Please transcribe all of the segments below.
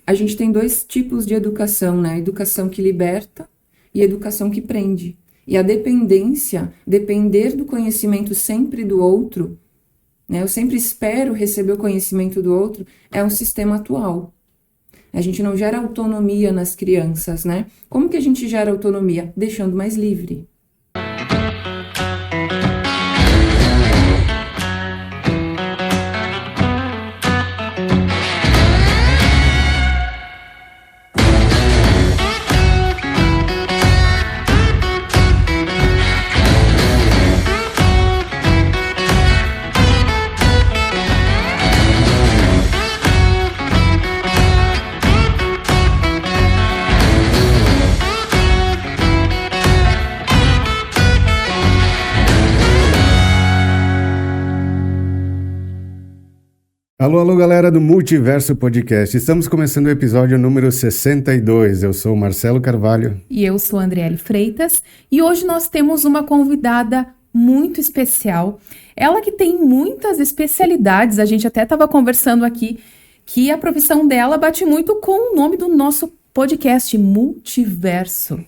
a gente tem dois tipos de educação, né? Educação que liberta e educação que prende. E a dependência, depender do conhecimento sempre do outro, né? Eu sempre espero receber o conhecimento do outro, é um sistema atual. A gente não gera autonomia nas crianças, né? Como que a gente gera autonomia? Deixando mais livre. Alô, alô, galera do Multiverso Podcast. Estamos começando o episódio número 62. Eu sou o Marcelo Carvalho. E eu sou a Andriele Freitas. E hoje nós temos uma convidada muito especial. Ela que tem muitas especialidades. A gente até estava conversando aqui que a profissão dela bate muito com o nome do nosso podcast, Multiverso.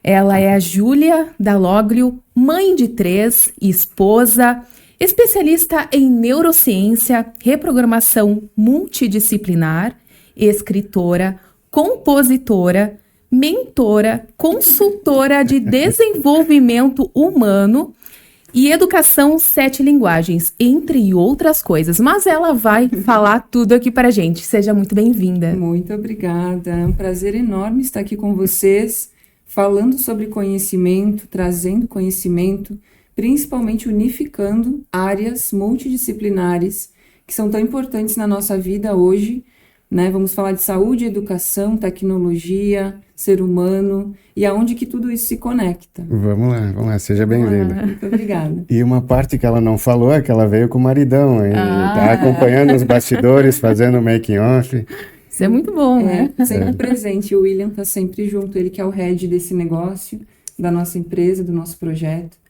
Ela é a Júlia Dalloglio, mãe de 3, esposa, especialista em neurociência, reprogramação multidisciplinar, escritora, compositora, mentora, consultora de desenvolvimento humano e educação 7 linguagens, entre outras coisas. Mas ela vai falar tudo aqui para a gente. Seja muito bem-vinda. Muito obrigada. É um prazer enorme estar aqui com vocês, falando sobre conhecimento, trazendo conhecimento, principalmente unificando áreas multidisciplinares que são tão importantes na nossa vida hoje, né? Vamos falar de saúde, educação, tecnologia, ser humano e aonde que tudo isso se conecta. Vamos lá, seja bem-vinda. Muito obrigada. E uma parte que ela não falou é que ela veio com o maridão, hein? Tá acompanhando os bastidores, fazendo o making off. Isso é muito bom, né? Sempre presente. O William tá sempre junto, ele que é o head desse negócio, da nossa empresa, do nosso projeto.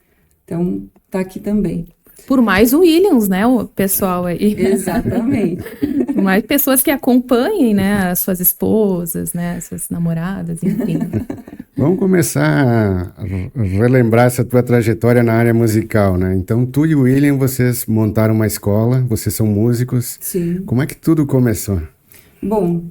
Então, tá aqui também. Por mais o Williams, né, o pessoal aí. Exatamente. Por mais pessoas que acompanhem, né, as suas esposas, né, as suas namoradas, enfim. Vamos começar a relembrar essa tua trajetória na área musical, né? Então, tu e o William, vocês montaram uma escola, vocês são músicos. Sim. Como é que tudo começou? Bom,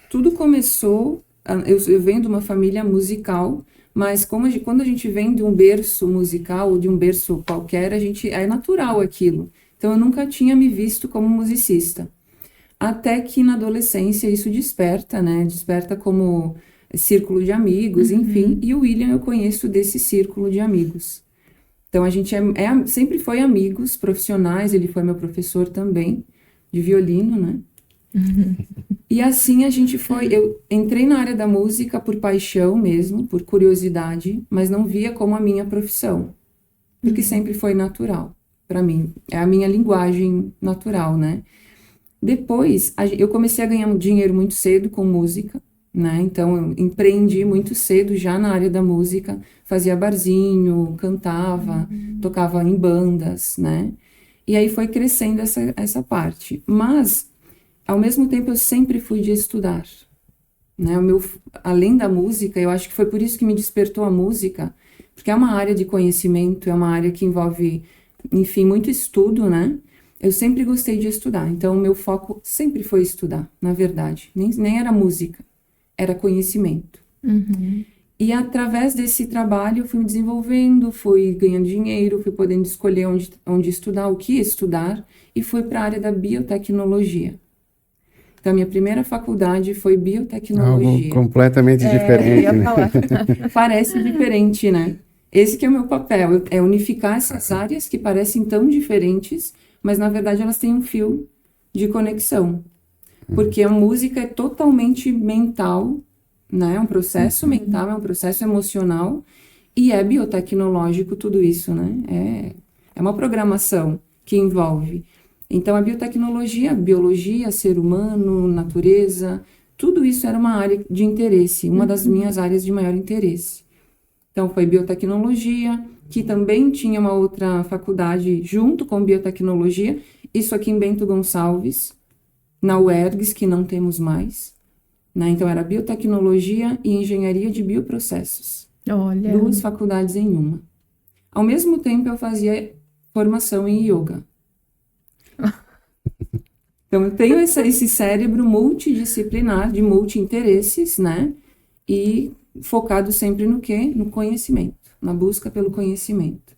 tudo começou... Eu venho de uma família musical, mas quando a gente vem de um berço musical, ou de um berço qualquer, é natural aquilo. Então, eu nunca tinha me visto como musicista. Até que na adolescência isso desperta, né? Desperta como círculo de amigos, enfim. E o William eu conheço desse círculo de amigos. Então, a gente sempre foi amigos profissionais, ele foi meu professor também, de violino, né? E assim a gente foi, eu entrei na área da música por paixão mesmo, por curiosidade, mas não via como a minha profissão, porque sempre foi natural para mim, é a minha linguagem natural, né? Depois, eu comecei a ganhar dinheiro muito cedo com música, né? Então eu empreendi muito cedo já na área da música, fazia barzinho, cantava, tocava em bandas, né? E aí foi crescendo essa parte, mas... Ao mesmo tempo, eu sempre fui de estudar, né? Além da música, eu acho que foi por isso que me despertou a música, porque é uma área de conhecimento, é uma área que envolve, enfim, muito estudo, né? Eu sempre gostei de estudar, então o meu foco sempre foi estudar, na verdade. Nem era música, era conhecimento. E através desse trabalho, eu fui me desenvolvendo, fui ganhando dinheiro, fui podendo escolher onde estudar, o que estudar, e fui para a área da biotecnologia. Então, a minha primeira faculdade foi biotecnologia. Algo completamente diferente, Eu ia né? falar. Parece diferente, né? Esse que é o meu papel, é unificar essas áreas que parecem tão diferentes, mas na verdade elas têm um fio de conexão. Porque a música é totalmente mental, né? É um processo mental, é um processo emocional e é biotecnológico tudo isso, né? É uma programação que envolve. Então, a biotecnologia, biologia, ser humano, natureza, tudo isso era uma área de interesse, uma das minhas áreas de maior interesse. Então, foi biotecnologia, que também tinha uma outra faculdade junto com biotecnologia, isso aqui em Bento Gonçalves, na UERGS, que não temos mais, né? Então, era biotecnologia e engenharia de bioprocessos. Olha. 2 faculdades em uma. Ao mesmo tempo, eu fazia formação em yoga. Então, eu tenho esse cérebro multidisciplinar, de multi-interesses, né? E focado sempre no quê? No conhecimento, na busca pelo conhecimento.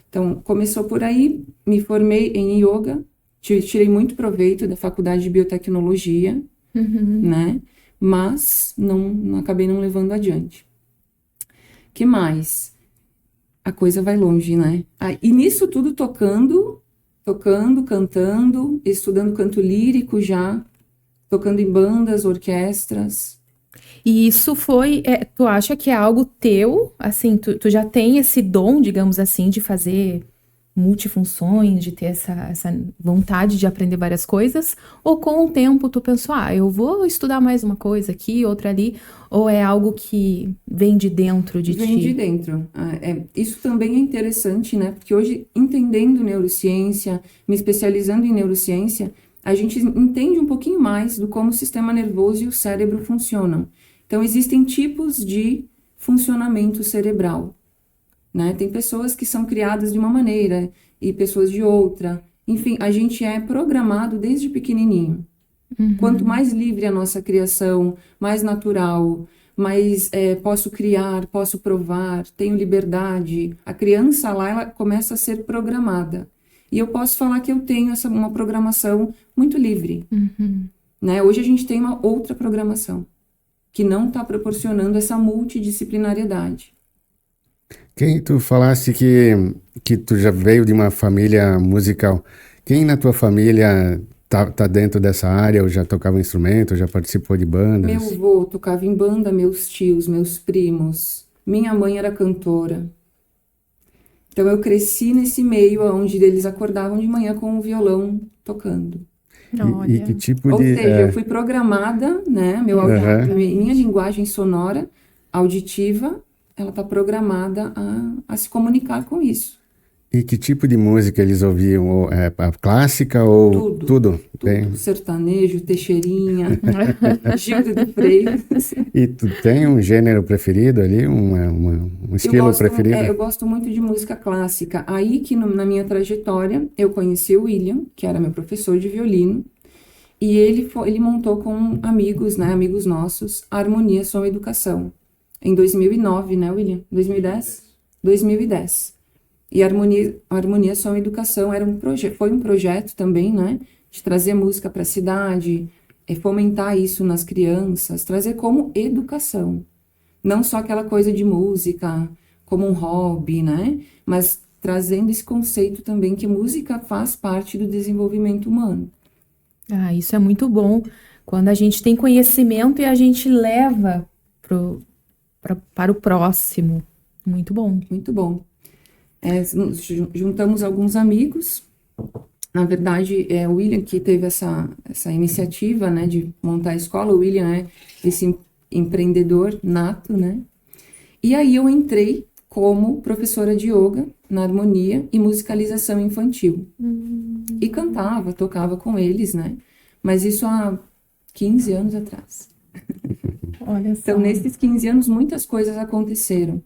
Então, começou por aí, me formei em yoga, tirei muito proveito da faculdade de biotecnologia, né? Mas acabei não levando adiante. Que mais? A coisa vai longe, né? E nisso tudo tocando, cantando, estudando canto lírico já, tocando em bandas, orquestras. E isso foi, tu acha que é algo teu? Assim, tu já tem esse dom, digamos assim, de fazer multifunções, de ter essa vontade de aprender várias coisas? Ou com o tempo tu pensou, eu vou estudar mais uma coisa aqui, outra ali? Ou é algo que vem de dentro de ti? Vem de dentro. Isso também é interessante, né? Porque hoje, entendendo neurociência, me especializando em neurociência, a gente entende um pouquinho mais do como o sistema nervoso e o cérebro funcionam. Então, existem tipos de funcionamento cerebral, né? Tem pessoas que são criadas de uma maneira e pessoas de outra. Enfim, a gente é programado desde pequenininho. Quanto mais livre a nossa criação, mais natural, mais posso criar, posso provar, tenho liberdade. A criança lá, ela começa a ser programada. E eu posso falar que eu tenho uma programação muito livre. Né? Hoje a gente tem uma outra programação, que não está proporcionando essa multidisciplinariedade. Tu falaste que tu já veio de uma família musical. Quem na tua família tá dentro dessa área, ou já tocava instrumento, ou já participou de bandas? Meu avô tocava em banda, meus tios, meus primos. Minha mãe era cantora. Então eu cresci nesse meio onde eles acordavam de manhã com o violão tocando. E que tipo Ou de... seja, eu fui programada, né? Minha linguagem sonora, auditiva, ela está programada a se comunicar com isso. E que tipo de música eles ouviam? A clássica ou tudo? Bem... Sertanejo, Teixeirinha, Gildo de Freitas. E tu tem um gênero preferido ali? Um estilo preferido? Eu gosto muito de música clássica. Aí que na minha trajetória eu conheci o William, que era meu professor de violino, e ele montou com amigos, né, amigos nossos, a Harmonia Som Educação. Em 2009, né, William? 2010? 2010. E a Harmonia Som Educação foi um projeto também, né? De trazer música para a cidade, fomentar isso nas crianças, trazer como educação. Não só aquela coisa de música como um hobby, né? Mas trazendo esse conceito também que música faz parte do desenvolvimento humano. Isso é muito bom. Quando a gente tem conhecimento e a gente leva para o próximo. Muito bom. Muito bom. Juntamos alguns amigos. Na verdade, é o William que teve essa iniciativa, né, de montar a escola. O William é esse empreendedor nato, né? E aí eu entrei como professora de yoga na harmonia e musicalização infantil. E tocava com eles, né? Mas isso há 15 anos atrás. Olha só. Então, nesses 15 anos, muitas coisas aconteceram.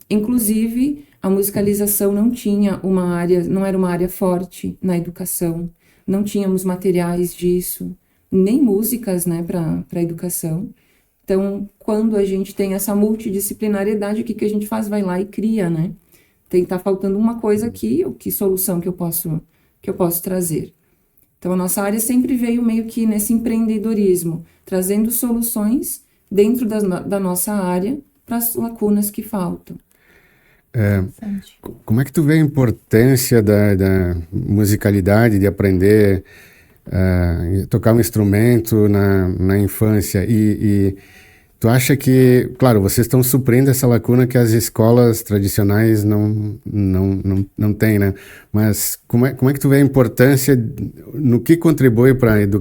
Inclusive, a musicalização não era uma área forte na educação, não tínhamos materiais disso, nem músicas, né, para a educação. Então, quando a gente tem essa multidisciplinariedade, o que a gente faz? Vai lá e cria, né? Tá faltando uma coisa aqui, que solução que eu posso trazer? Então, a nossa área sempre veio meio que nesse empreendedorismo, trazendo soluções dentro da nossa área para as lacunas que faltam. Como é que tu vê a importância da musicalidade, de aprender a tocar um instrumento na infância? E tu acha que, claro, vocês estão suprindo essa lacuna que as escolas tradicionais não têm, né? Mas como é que tu vê a importância, no que contribui para o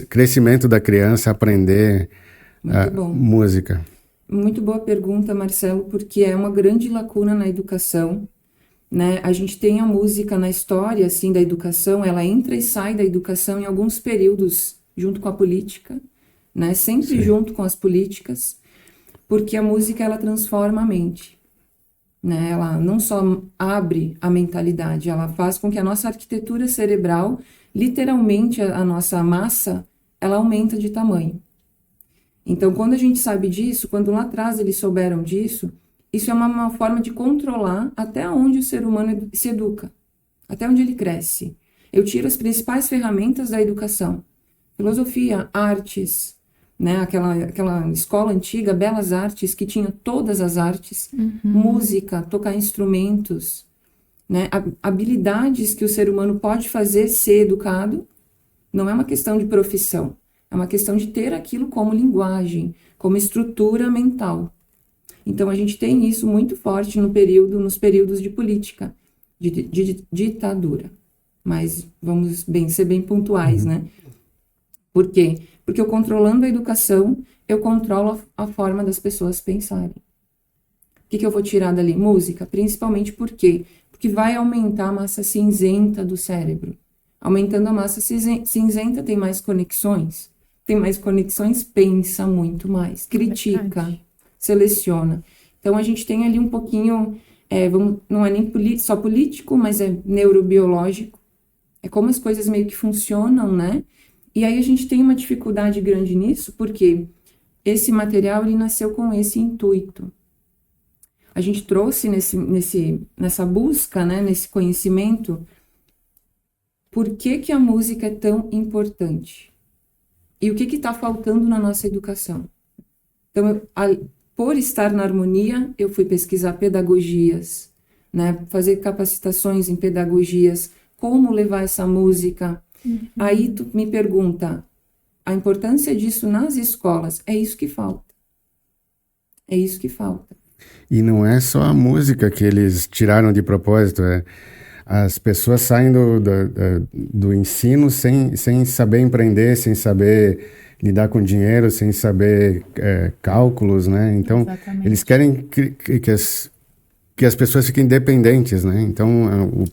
crescimento da criança aprender música? Muito boa pergunta, Marcelo, porque é uma grande lacuna na educação, né? A gente tem a música na história, assim, da educação, ela entra e sai da educação em alguns períodos, junto com a política, né? Sempre junto com as políticas, porque a música, ela transforma a mente, né? Ela não só abre a mentalidade, ela faz com que a nossa arquitetura cerebral, literalmente a nossa massa, ela aumenta de tamanho. Então, quando a gente sabe disso, quando lá atrás eles souberam disso, isso é uma forma de controlar até onde o ser humano se educa, até onde ele cresce. Eu tiro as principais ferramentas da educação, filosofia, artes, né? Aquela escola antiga, belas artes, que tinha todas as artes, música, tocar instrumentos, né? Habilidades que o ser humano pode fazer ser educado, não é uma questão de profissão, é uma questão de ter aquilo como linguagem, como estrutura mental. Então, a gente tem isso muito forte nos períodos de política, de ditadura. Mas vamos ser bem pontuais, né? Por quê? Porque eu controlando a educação, eu controlo a forma das pessoas pensarem. O que eu vou tirar dali? Música, principalmente por quê? Porque vai aumentar a massa cinzenta do cérebro. Aumentando a massa cinzenta, tem mais conexões. Tem mais conexões, pensa muito mais, critica, seleciona. Então, a gente tem ali um pouquinho, não é nem só político, mas é neurobiológico. É como as coisas meio que funcionam, né? E aí a gente tem uma dificuldade grande nisso, porque esse material, ele nasceu com esse intuito. A gente trouxe nessa busca, né, nesse conhecimento, por que a música é tão importante? E o que está faltando na nossa educação? Então, por estar na harmonia, eu fui pesquisar pedagogias, né? Fazer capacitações em pedagogias, como levar essa música. Aí tu me pergunta, a importância disso nas escolas, é isso que falta. É isso que falta. E não é só a música que eles tiraram de propósito, as pessoas saem do ensino sem saber empreender, sem saber lidar com dinheiro, sem saber cálculos, né? Então, Exatamente. eles querem que as pessoas fiquem independentes, né? Então,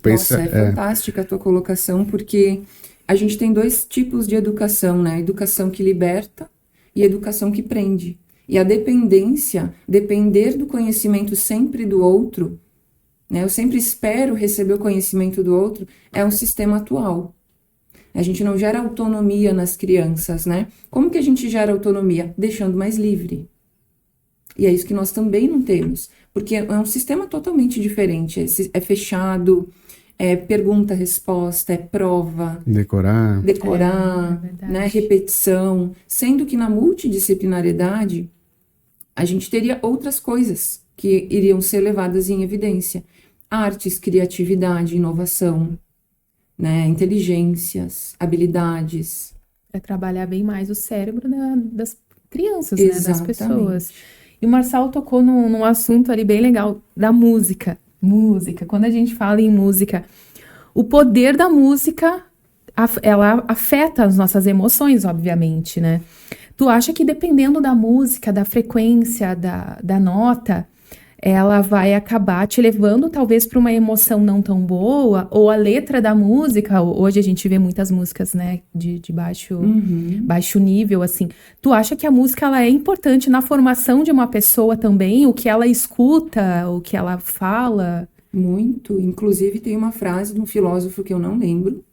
Nossa, é fantástica a tua colocação, porque a gente tem dois tipos de educação, né? Educação que liberta e educação que prende. E a dependência, depender do conhecimento sempre do outro, né? Eu sempre espero receber o conhecimento do outro, é um sistema atual. A gente não gera autonomia nas crianças, né? Como que a gente gera autonomia? Deixando mais livre. E é isso que nós também não temos, porque é um sistema totalmente diferente, é fechado, é pergunta-resposta, é prova. Decorar, Né? Repetição, sendo que na multidisciplinariedade a gente teria outras coisas que iriam ser levadas em evidência. Artes, criatividade, inovação, né? Inteligências, habilidades. Para trabalhar bem mais o cérebro das crianças, né? Das Exatamente. pessoas. E o Marçal tocou num assunto ali bem legal, da música. Música, quando a gente fala em música, o poder da música, ela afeta as nossas emoções, obviamente, né? Tu acha que dependendo da música, da frequência, da nota, ela vai acabar te levando talvez para uma emoção não tão boa, ou a letra da música, hoje a gente vê muitas músicas, né, de baixo nível, assim. Tu acha que a música, ela é importante na formação de uma pessoa também? O que ela escuta, o que ela fala? Muito. Inclusive tem uma frase de um filósofo que eu não lembro,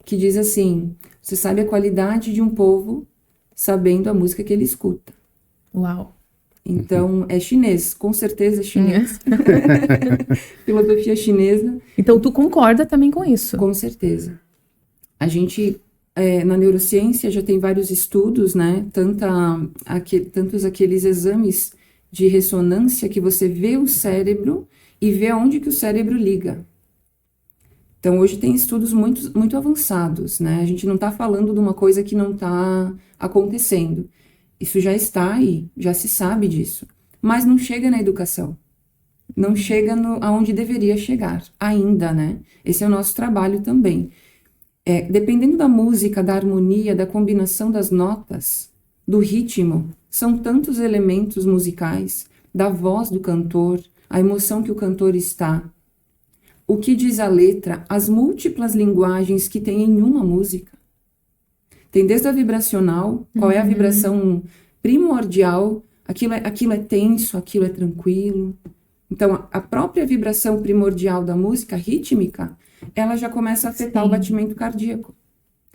que diz assim, você sabe a qualidade de um povo sabendo a música que ele escuta. Uau! Então, é chinês, com certeza é chinês. Filosofia chinesa. Então, tu concorda também com isso? Com certeza. A gente, na neurociência, já tem vários estudos, né? Tantos aqueles exames de ressonância que você vê o cérebro e vê aonde que o cérebro liga. Então, hoje tem estudos muito, muito avançados, né? A gente não está falando de uma coisa que não está acontecendo. Isso já está aí, já se sabe disso. Mas não chega na educação. Não chega aonde deveria chegar, ainda, né? Esse é o nosso trabalho também. Dependendo da música, da harmonia, da combinação das notas, do ritmo, são tantos elementos musicais, da voz do cantor, a emoção que o cantor está, o que diz a letra, as múltiplas linguagens que tem em uma música. Tem desde a vibracional, qual é a vibração primordial, aquilo é tenso, aquilo é tranquilo. Então, a própria vibração primordial da música rítmica, ela já começa a afetar o batimento cardíaco.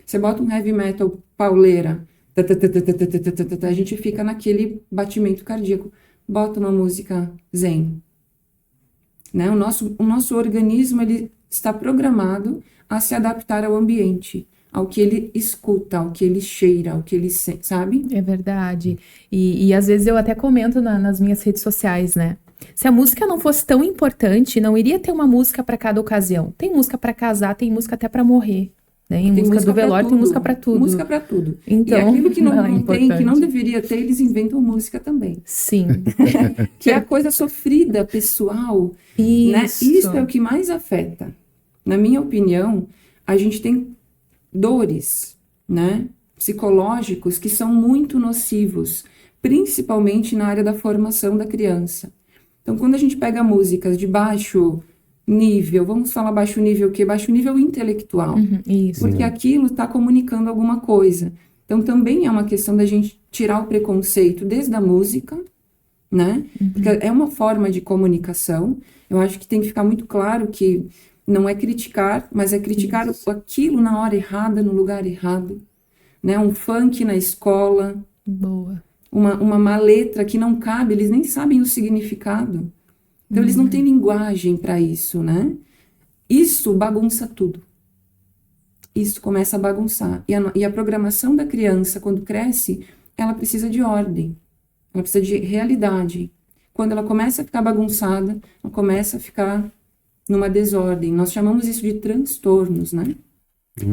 Você bota um heavy metal pauleira, a gente fica naquele batimento cardíaco. Bota uma música zen. Né? O nosso organismo, ele está programado a se adaptar ao ambiente, ao que ele escuta, ao que ele cheira, ao que ele sente, sabe? É verdade. E às vezes eu até comento nas minhas redes sociais, né? Se a música não fosse tão importante, não iria ter uma música para cada ocasião. Tem música para casar, tem música até para morrer. Né? Tem música do velório, tem música para tudo. Música para tudo. Então, e aquilo que não é tem, que não deveria ter, eles inventam música também. Sim. Que é a coisa sofrida, pessoal. Isso. Né? Isso é o que mais afeta. Na minha opinião, a gente tem dores, né, psicológicos que são muito nocivos, principalmente na área da formação da criança. Então, quando a gente pega músicas de baixo nível, vamos falar baixo nível o quê? Baixo nível intelectual. Isso. Porque aquilo está comunicando alguma coisa. Então, também é uma questão da gente tirar o preconceito desde a música, né? Porque é uma forma de comunicação. Eu acho que tem que ficar muito claro que não é criticar, mas é criticar aquilo na hora errada, no lugar errado. Né? Um funk na escola. Boa. Uma letra que não cabe, eles nem sabem o significado. Então, eles não têm linguagem para isso, né? Isso bagunça tudo. Isso começa a bagunçar. E a programação da criança, quando cresce, ela precisa de ordem. Ela precisa de realidade. Quando ela começa a ficar bagunçada, ela começa a ficar numa desordem. Nós chamamos isso de transtornos, né?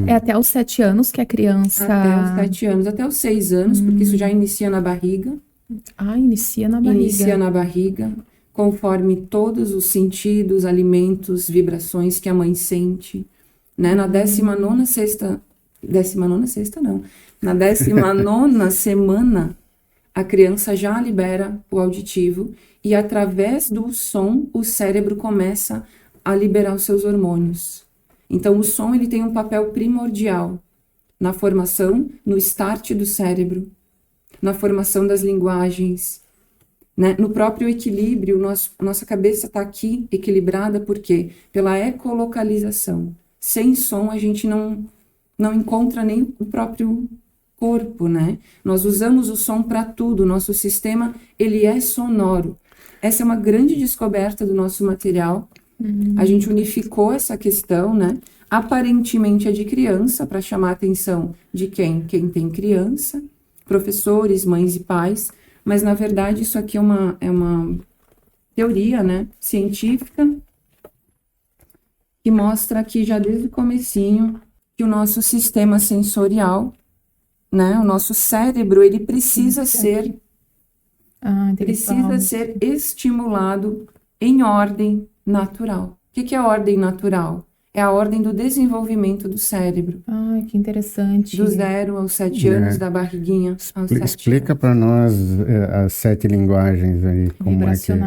É até os 7 anos que a criança... Até os 7 anos, até os 6 anos, porque isso já inicia na barriga. Inicia na barriga. Inicia na barriga, conforme todos os sentidos, alimentos, vibrações que a mãe sente. Né? Na 19ª sexta... 19ª sexta, não. Na 19ª semana, a criança já libera o auditivo e, através do som, o cérebro começa a liberar os seus hormônios. Então, o som ele tem um papel primordial na formação, no start do cérebro, na formação das linguagens, né? No próprio equilíbrio. Nossa cabeça está aqui equilibrada, por quê? Pela ecolocalização. Sem som, a gente não encontra nem o próprio corpo, né? Nós usamos o som para tudo. Nosso sistema, ele é sonoro. Essa é uma grande descoberta do nosso material. A gente unificou essa questão, né? Aparentemente é de criança, para chamar a atenção de quem tem criança, professores, mães e pais, mas na verdade isso aqui é uma teoria, né, científica, que mostra que já desde o comecinho que o nosso sistema sensorial, né, o nosso cérebro, ele precisa ser estimulado em ordem natural. O que é a ordem natural? É a ordem do desenvolvimento do cérebro. Que interessante. Do 0 aos 7 anos, da barriguinha aos 7 Explica para nós as 7 linguagens aí. Como é que é?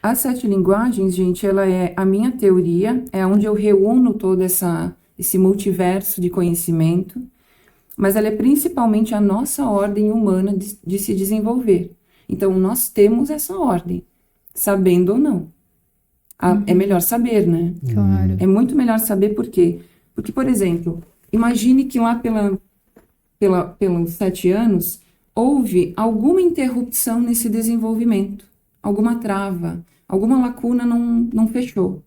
As 7 linguagens, gente, ela é a minha teoria, é onde eu reúno todo esse multiverso de conhecimento, mas ela é principalmente a nossa ordem humana de se desenvolver. Então, nós temos essa ordem, sabendo ou não. É melhor saber, né? Claro. É muito melhor saber por quê. Porque, por exemplo, imagine que lá pelos 7 anos, houve alguma interrupção nesse desenvolvimento, alguma trava, alguma lacuna não fechou.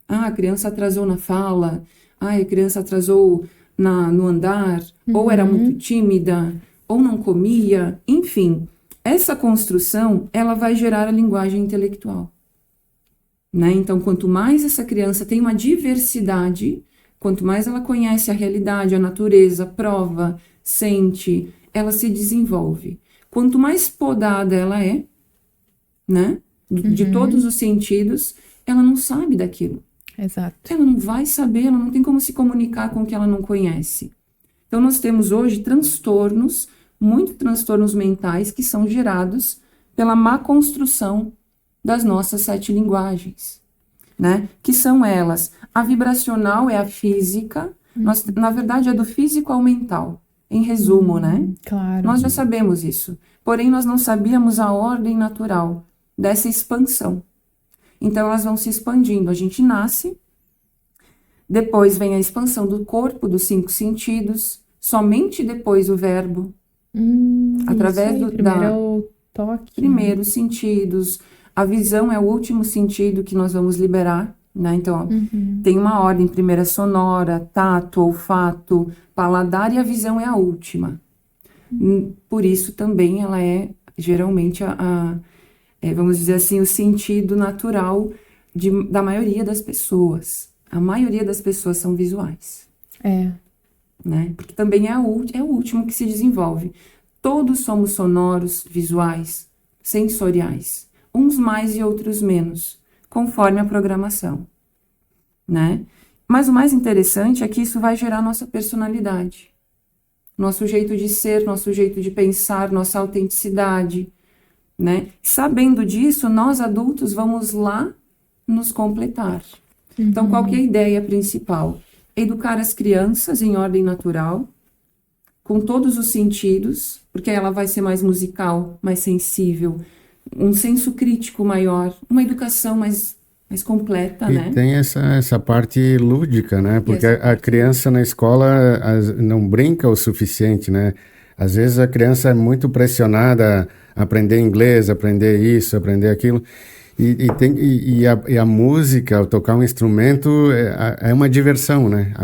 A criança atrasou na fala, a criança atrasou no andar, ou era muito tímida, ou não comia, enfim. Essa construção, ela vai gerar a linguagem intelectual. Né? Então, quanto mais essa criança tem uma diversidade, quanto mais ela conhece a realidade, a natureza, prova, sente, ela se desenvolve. Quanto mais podada ela é, né, de todos os sentidos, ela não sabe daquilo. Exato. Ela não vai saber, ela não tem como se comunicar com o que ela não conhece. Então, nós temos hoje transtornos, muitos transtornos mentais que são gerados pela má construção das nossas 7 linguagens, né? Que são elas. A vibracional é a física, na verdade é do físico ao mental. em resumo, né? Claro. Nós já sabemos isso. Porém, nós não sabíamos a ordem natural dessa expansão. Então, elas vão se expandindo. A gente nasce, depois vem a expansão do corpo, dos 5 sentidos, somente depois o verbo, através isso aí. Primeiro é o toque. Primeiros sentidos. A visão é o último sentido que nós vamos liberar, né? Então, tem uma ordem. Primeira é sonora, tato, olfato, paladar, e a visão é a última. Por isso também ela é geralmente vamos dizer assim, o sentido natural da maioria das pessoas. A maioria das pessoas são visuais. Né? Porque também é o último que se desenvolve. Todos somos sonoros, visuais, sensoriais. Uns mais e outros menos, conforme a programação. Né? Mas o mais interessante é que isso vai gerar nossa personalidade. Nosso jeito de ser, nosso jeito de pensar, nossa autenticidade. Né? Sabendo disso, nós adultos vamos lá nos completar. Então, qual que é a ideia principal? Educar as crianças em ordem natural, com todos os sentidos, porque ela vai ser mais musical, mais sensível, um senso crítico maior, uma educação mais completa, E né? tem essa parte lúdica, né? Porque a criança na escola não brinca o suficiente, né? Às vezes a criança é muito pressionada a aprender inglês, aprender isso, aprender aquilo. E a música, ao tocar um instrumento, é uma diversão, né?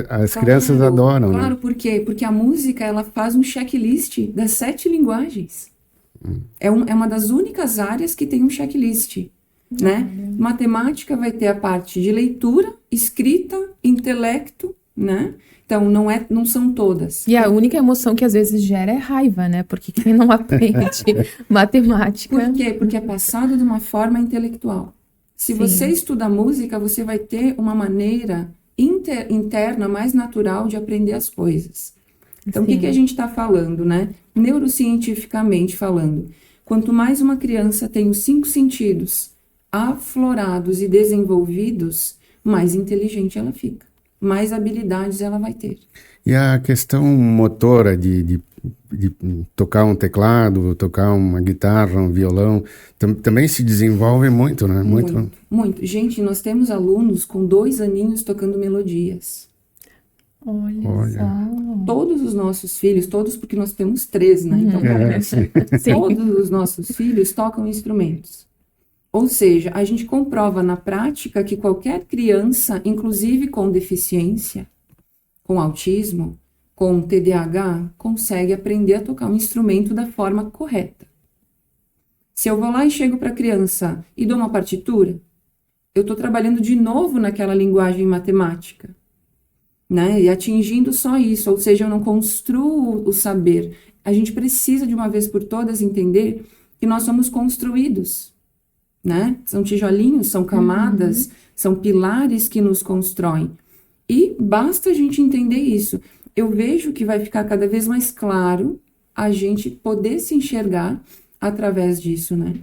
As crianças adoram, claro, né? por quê? Porque a música, ela faz um checklist das 7 linguagens. É uma das únicas áreas que tem um checklist, né? Matemática vai ter a parte de leitura, escrita, intelecto, né? Então, não são todas. E a única emoção que às vezes gera é raiva, né? Porque quem não aprende matemática... Por quê? Porque é passado de uma forma intelectual. Se você estuda música, você vai ter uma maneira interna mais natural de aprender as coisas. Então, o que a gente está falando, né? Neurocientificamente falando, quanto mais uma criança tem os 5 sentidos aflorados e desenvolvidos, mais inteligente ela fica. Mais habilidades ela vai ter. E a questão motora de tocar um teclado, tocar uma guitarra, um violão, também se desenvolve muito, né? Muito. Gente, nós temos alunos com 2 aninhos tocando melodias. Olha só. Todos os nossos filhos, todos porque nós temos 3, né? Então, todos os nossos filhos tocam instrumentos. Ou seja, a gente comprova na prática que qualquer criança, inclusive com deficiência, com autismo, com TDAH, consegue aprender a tocar um instrumento da forma correta. Se eu vou lá e chego para a criança e dou uma partitura, eu estou trabalhando de novo naquela linguagem matemática, né? E atingindo só isso, ou seja, eu não construo o saber. A gente precisa, de uma vez por todas, entender que nós somos construídos. Né? São tijolinhos, são camadas, são pilares que nos constroem. E basta a gente entender isso. Eu vejo que vai ficar cada vez mais claro a gente poder se enxergar através disso, né?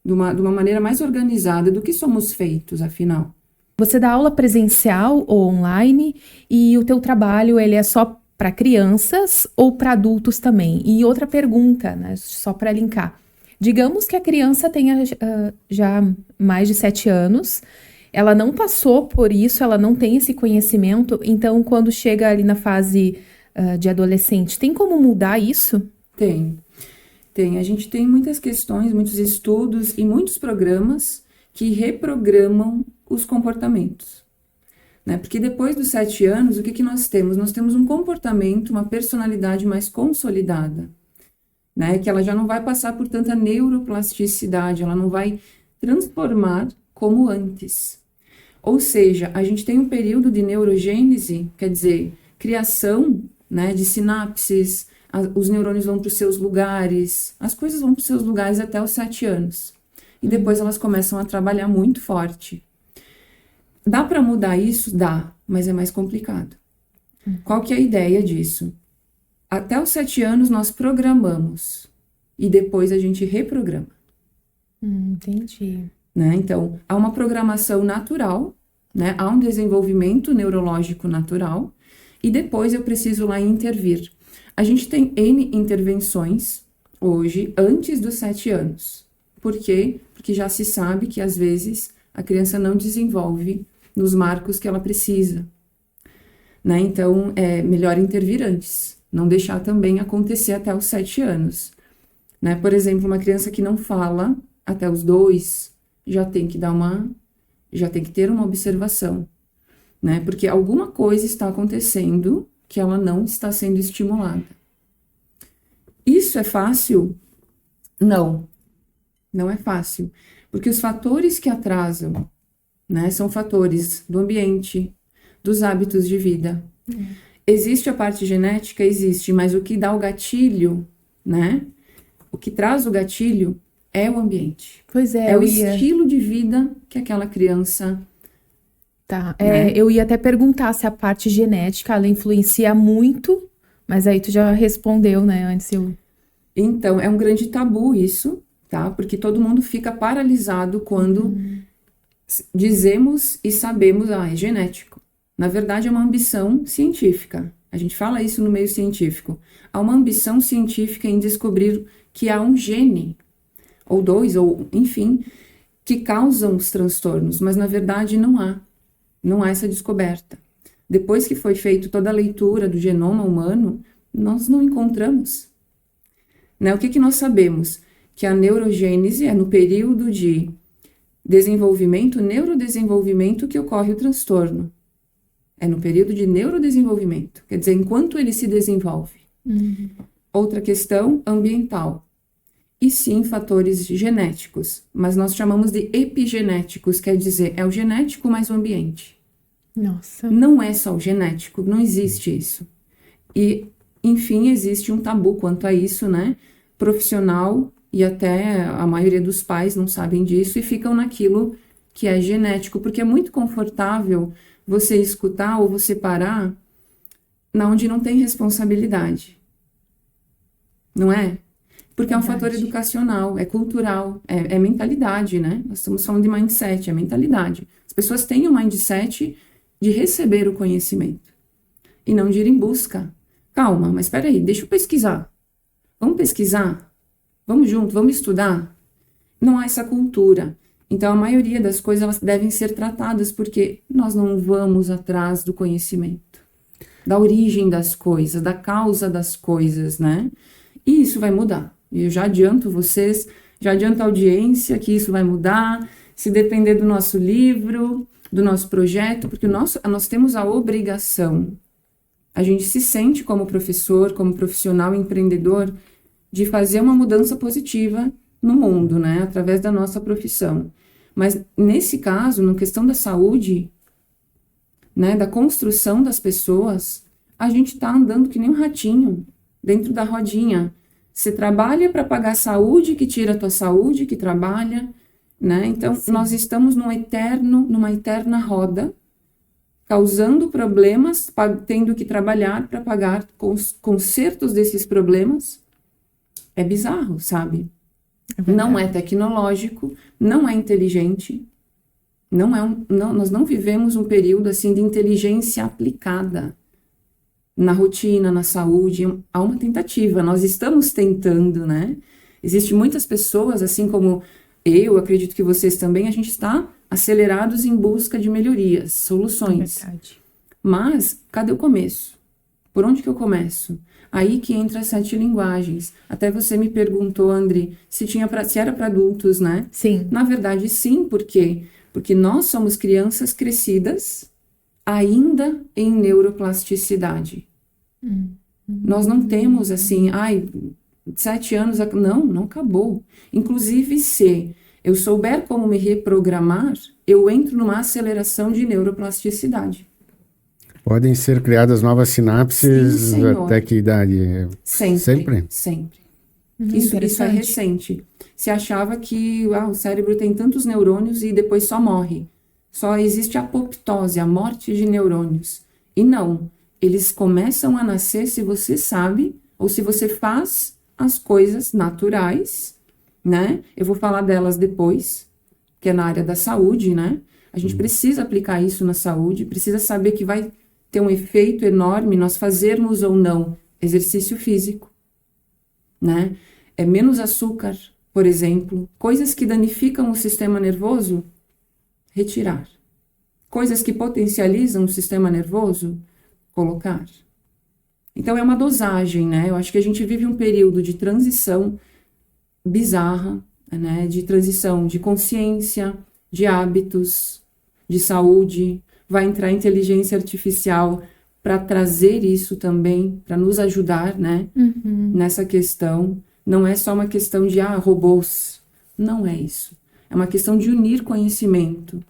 De uma maneira mais organizada do que somos feitos, afinal. Você dá aula presencial ou online e o teu trabalho ele é só para crianças ou para adultos também? E outra pergunta, né? Só para linkar. Digamos que a criança tenha já mais de 7 anos, ela não passou por isso, ela não tem esse conhecimento, então quando chega ali na fase de adolescente, tem como mudar isso? Tem. A gente tem muitas questões, muitos estudos e muitos programas que reprogramam os comportamentos. Né? Porque depois dos 7 anos, o que nós temos? Nós temos um comportamento, uma personalidade mais consolidada. Né, que ela já não vai passar por tanta neuroplasticidade, ela não vai transformar como antes. Ou seja, a gente tem um período de neurogênese, quer dizer, criação, né, de sinapses, os neurônios vão para os seus lugares, as coisas vão para os seus lugares até os 7 anos. E depois elas começam a trabalhar muito forte. Dá para mudar isso? Dá, mas é mais complicado. Qual que é a ideia disso? Até os 7 anos nós programamos e depois a gente reprograma. Entendi. Né? Então, há uma programação natural, né? Há um desenvolvimento neurológico natural e depois eu preciso lá intervir. A gente tem N intervenções hoje antes dos 7 anos. Por quê? Porque já se sabe que às vezes a criança não desenvolve nos marcos que ela precisa, né? Então, é melhor intervir antes, não deixar também acontecer até os 7 anos, né? Por exemplo, uma criança que não fala até os 2, já tem que ter uma observação, né? Porque alguma coisa está acontecendo que ela não está sendo estimulada. Isso é fácil? Não, não é fácil, porque os fatores que atrasam, né, são fatores do ambiente, dos hábitos de vida. Existe a parte genética? Existe, mas o que dá o gatilho, né? O que traz o gatilho é o ambiente. Pois é, É o estilo de vida que aquela criança... Tá, né? eu ia até perguntar se a parte genética, ela influencia muito, mas aí tu já respondeu, né, antes eu... Então, é um grande tabu isso, tá? Porque todo mundo fica paralisado quando dizemos e sabemos, é genético. Na verdade, é uma ambição científica. A gente fala isso no meio científico. Há uma ambição científica em descobrir que há um gene, ou 2, ou enfim, que causam os transtornos, mas na verdade não há. Não há essa descoberta. Depois que foi feita toda a leitura do genoma humano, nós não encontramos. Né? O que nós sabemos? Que a neurogênese é no período de desenvolvimento, neurodesenvolvimento, que ocorre o transtorno. É no período de neurodesenvolvimento, quer dizer, enquanto ele se desenvolve. Outra questão ambiental. E sim, fatores genéticos, mas nós chamamos de epigenéticos, quer dizer, é o genético mais o ambiente. Nossa. Não é só o genético, não existe isso. E, enfim, existe um tabu quanto a isso, né? Profissional, e até a maioria dos pais não sabem disso e ficam naquilo que é genético, porque é muito confortável você escutar ou você parar na onde não tem responsabilidade. Não é? Porque é um fator educacional, é cultural, é mentalidade, né? Nós estamos falando de mindset, é mentalidade. As pessoas têm o mindset de receber o conhecimento e não de ir em busca. Calma, mas espera aí, deixa eu pesquisar. Vamos pesquisar? Vamos junto, vamos estudar? Não há essa cultura. Então, a maioria das coisas elas devem ser tratadas porque nós não vamos atrás do conhecimento, da origem das coisas, da causa das coisas, né? E isso vai mudar. Eu já adianto vocês, já adianto a audiência que isso vai mudar, se depender do nosso livro, do nosso projeto, porque nós temos a obrigação, a gente se sente como professor, como profissional empreendedor, de fazer uma mudança positiva no mundo, né, através da nossa profissão. Mas nesse caso, na questão da saúde, né, da construção das pessoas, a gente está andando que nem um ratinho dentro da rodinha. Você trabalha para pagar a saúde, que tira a tua saúde, que trabalha, né? Então, nós estamos numa eterna roda, causando problemas, tendo que trabalhar para pagar os consertos desses problemas. É bizarro, sabe? Não é tecnológico, não é inteligente, nós não vivemos um período assim de inteligência aplicada na rotina, na saúde. Há uma tentativa, nós estamos tentando, né? Existem muitas pessoas, assim como eu acredito que vocês também, a gente está acelerados em busca de melhorias, soluções. É verdade. Mas, cadê o começo? Por onde que eu começo? Aí que entra as 7 linguagens. Até você me perguntou, Andri, se era para adultos, né? Sim. Na verdade, sim, por quê? Porque nós somos crianças crescidas ainda em neuroplasticidade. Nós não temos assim, 7 anos, não acabou. Inclusive, se eu souber como me reprogramar, eu entro numa aceleração de neuroplasticidade. Podem ser criadas novas sinapses Sim, senhor. até que idade? Sempre. Isso é Interessante. recente. Se achava que o cérebro tem tantos neurônios e depois só morre. Só existe a apoptose, a morte de neurônios. E não, eles começam a nascer se você sabe, ou se você faz as coisas naturais, né? Eu vou falar delas depois, que é na área da saúde, né? A gente precisa aplicar isso na saúde, precisa saber que vai ter um efeito enorme nós fazermos ou não exercício físico, né? Menos açúcar, por exemplo. Coisas que danificam o sistema nervoso, retirar. Coisas que potencializam o sistema nervoso, colocar. Então, é uma dosagem, né? Eu acho que a gente vive um período de transição bizarra, né? De transição de consciência, de hábitos, de saúde. Vai entrar a inteligência artificial para trazer isso também, para nos ajudar, né? Nessa questão. Não é só uma questão de, robôs. Não é isso. É uma questão de unir conhecimento,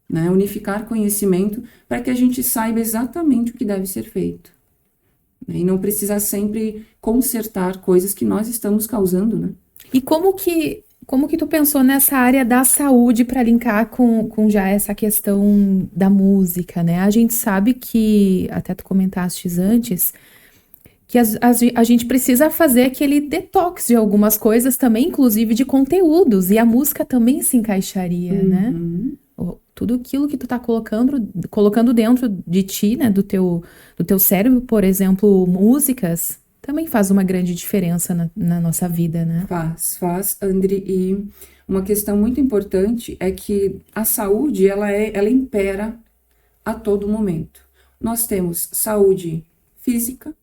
né? Unificar conhecimento para que a gente saiba exatamente o que deve ser feito. E não precisar sempre consertar coisas que nós estamos causando, né? E como que tu pensou nessa área da saúde para linkar com já essa questão da música, né? A gente sabe que, até tu comentaste antes, que a gente precisa fazer aquele detox de algumas coisas também, inclusive de conteúdos, e a música também se encaixaria, né? Tudo aquilo que tu tá colocando dentro de ti, né, do teu cérebro, por exemplo, músicas, também faz uma grande diferença na nossa vida, né? Faz, Andri, e uma questão muito importante é que a saúde, ela impera a todo momento. Nós temos saúde física,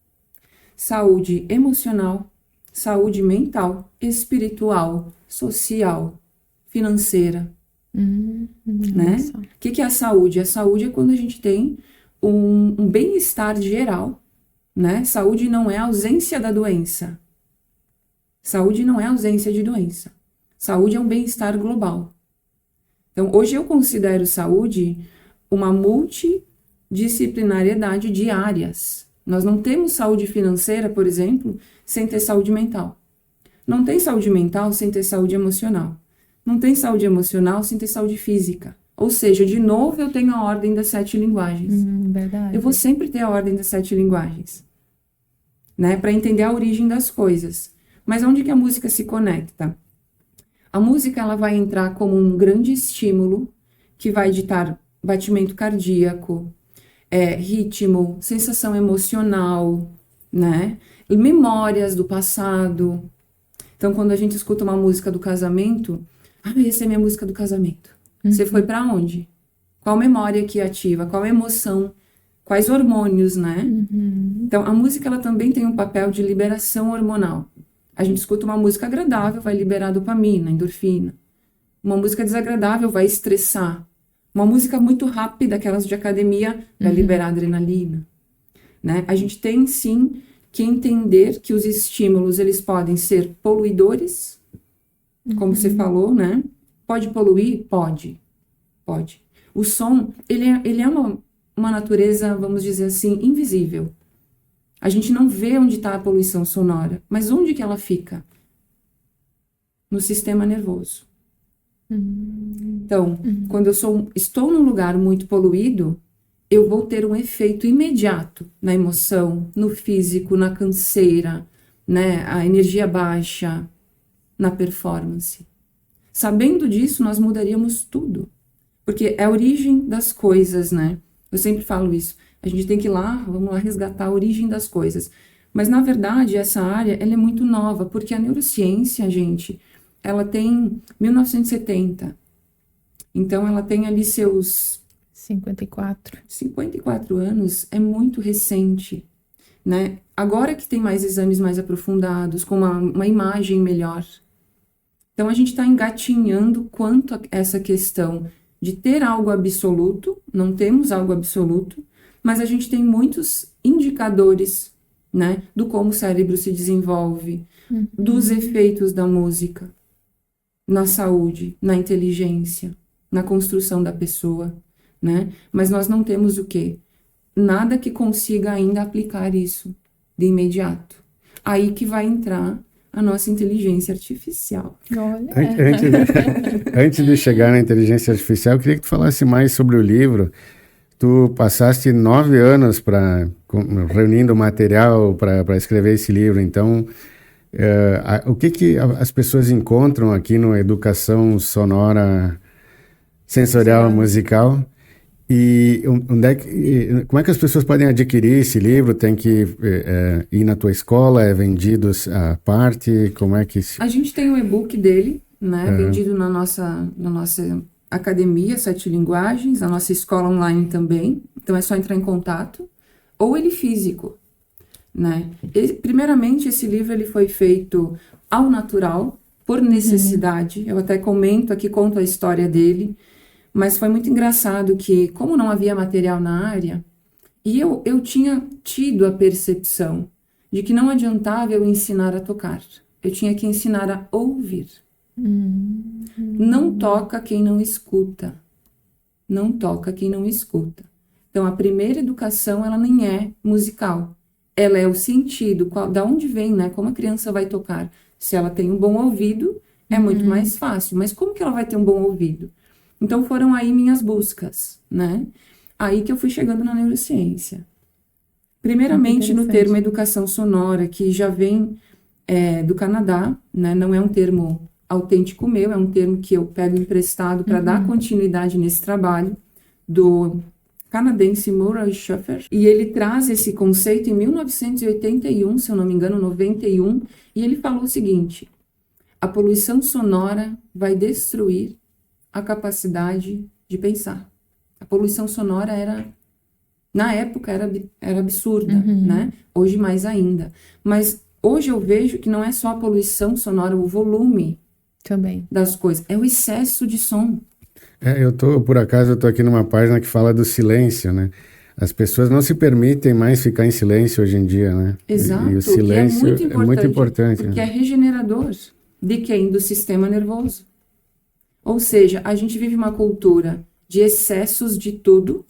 saúde emocional, saúde mental, espiritual, social, financeira, né? O que é a saúde? A saúde é quando a gente tem um bem-estar geral, né? Saúde não é ausência da doença. Saúde não é ausência de doença. Saúde é um bem-estar global. Então, hoje eu considero saúde uma multidisciplinariedade de áreas. Nós não temos saúde financeira, por exemplo, sem ter saúde mental. Não tem saúde mental sem ter saúde emocional. Não tem saúde emocional sem ter saúde física. Ou seja, de novo eu tenho a ordem das 7 linguagens. Verdade. Eu vou sempre ter a ordem das 7 linguagens, né? Para entender a origem das coisas. Mas onde que a música se conecta? A música, ela vai entrar como um grande estímulo que vai ditar batimento cardíaco, ritmo, sensação emocional, né? Memórias do passado. Então, quando a gente escuta uma música do casamento, essa é minha música do casamento. Você foi para onde? Qual memória que ativa? Qual emoção? Quais hormônios, né? Então, a música, ela também tem um papel de liberação hormonal. A gente escuta uma música agradável, vai liberar dopamina, endorfina. Uma música desagradável vai estressar. Uma música muito rápida, aquelas de academia, vai liberar adrenalina, né? A gente tem, sim, que entender que os estímulos, eles podem ser poluidores, como você falou, né? Pode poluir? Pode. O som, ele é uma natureza, vamos dizer assim, invisível. A gente não vê onde está a poluição sonora, mas onde que ela fica? No sistema nervoso. Então, quando eu estou num lugar muito poluído, eu vou ter um efeito imediato na emoção, no físico, na canseira, né? A energia baixa, na performance. Sabendo disso, nós mudaríamos tudo. Porque é a origem das coisas, né? Eu sempre falo isso. A gente tem que ir lá, vamos lá resgatar a origem das coisas. Mas, na verdade, essa área, ela é muito nova, porque a neurociência, gente, ela tem 1970. Então, ela tem ali seus 54 anos, é muito recente, né? Agora que tem mais exames mais aprofundados, com uma imagem melhor. Então, a gente está engatinhando quanto a essa questão de ter algo absoluto, não temos algo absoluto, mas a gente tem muitos indicadores, né, do como o cérebro se desenvolve, dos efeitos da música na saúde, na inteligência, na construção da pessoa, né? Mas nós não temos o quê? Nada que consiga ainda aplicar isso de imediato. Aí que vai entrar a nossa inteligência artificial. Olha. Antes de chegar na inteligência artificial, eu queria que tu falasse mais sobre o livro. Tu passaste 9 anos reunindo material para escrever esse livro. Então, o que as pessoas encontram aqui no Educação Sonora Sensorial Musical? E como é que as pessoas podem adquirir esse livro? Tem que ir na tua escola? É vendido à parte? Como é que... A gente tem o e-book dele, né? Vendido na nossa academia, 7 Linguagens, a nossa escola online também. Então é só entrar em contato. Ou ele físico, né? Primeiramente, esse livro ele foi feito ao natural, por necessidade. Eu até comento aqui, conto a história dele. Mas foi muito engraçado que, como não havia material na área, e eu tinha tido a percepção de que não adiantava eu ensinar a tocar. Eu tinha que ensinar a ouvir. Não toca quem não escuta. Não toca quem não escuta. Então, a primeira educação, ela nem é musical. Ela é o sentido, da onde vem, né? Como a criança vai tocar. Se ela tem um bom ouvido, é muito mais fácil. Mas como que ela vai ter um bom ouvido? Então, foram aí minhas buscas, né? Aí que eu fui chegando na neurociência. Primeiramente, no termo educação sonora, que já vem do Canadá, né? Não é um termo autêntico meu, é um termo que eu pego emprestado para dar continuidade nesse trabalho, do canadense Murray Schafer. E ele traz esse conceito em 1981, se eu não me engano, 91, e ele falou o seguinte: a poluição sonora vai destruir a capacidade de pensar. A poluição sonora na época era absurda, né? Hoje mais ainda. Mas hoje eu vejo que não é só a poluição sonora, o volume também das coisas, é o excesso de som. Por acaso, eu tô aqui numa página que fala do silêncio, né? As pessoas não se permitem mais ficar em silêncio hoje em dia, né? Exato, e o silêncio é muito importante, porque né? é regenerador de quem? Do sistema nervoso. Ou seja, a gente vive uma cultura de excessos de tudo,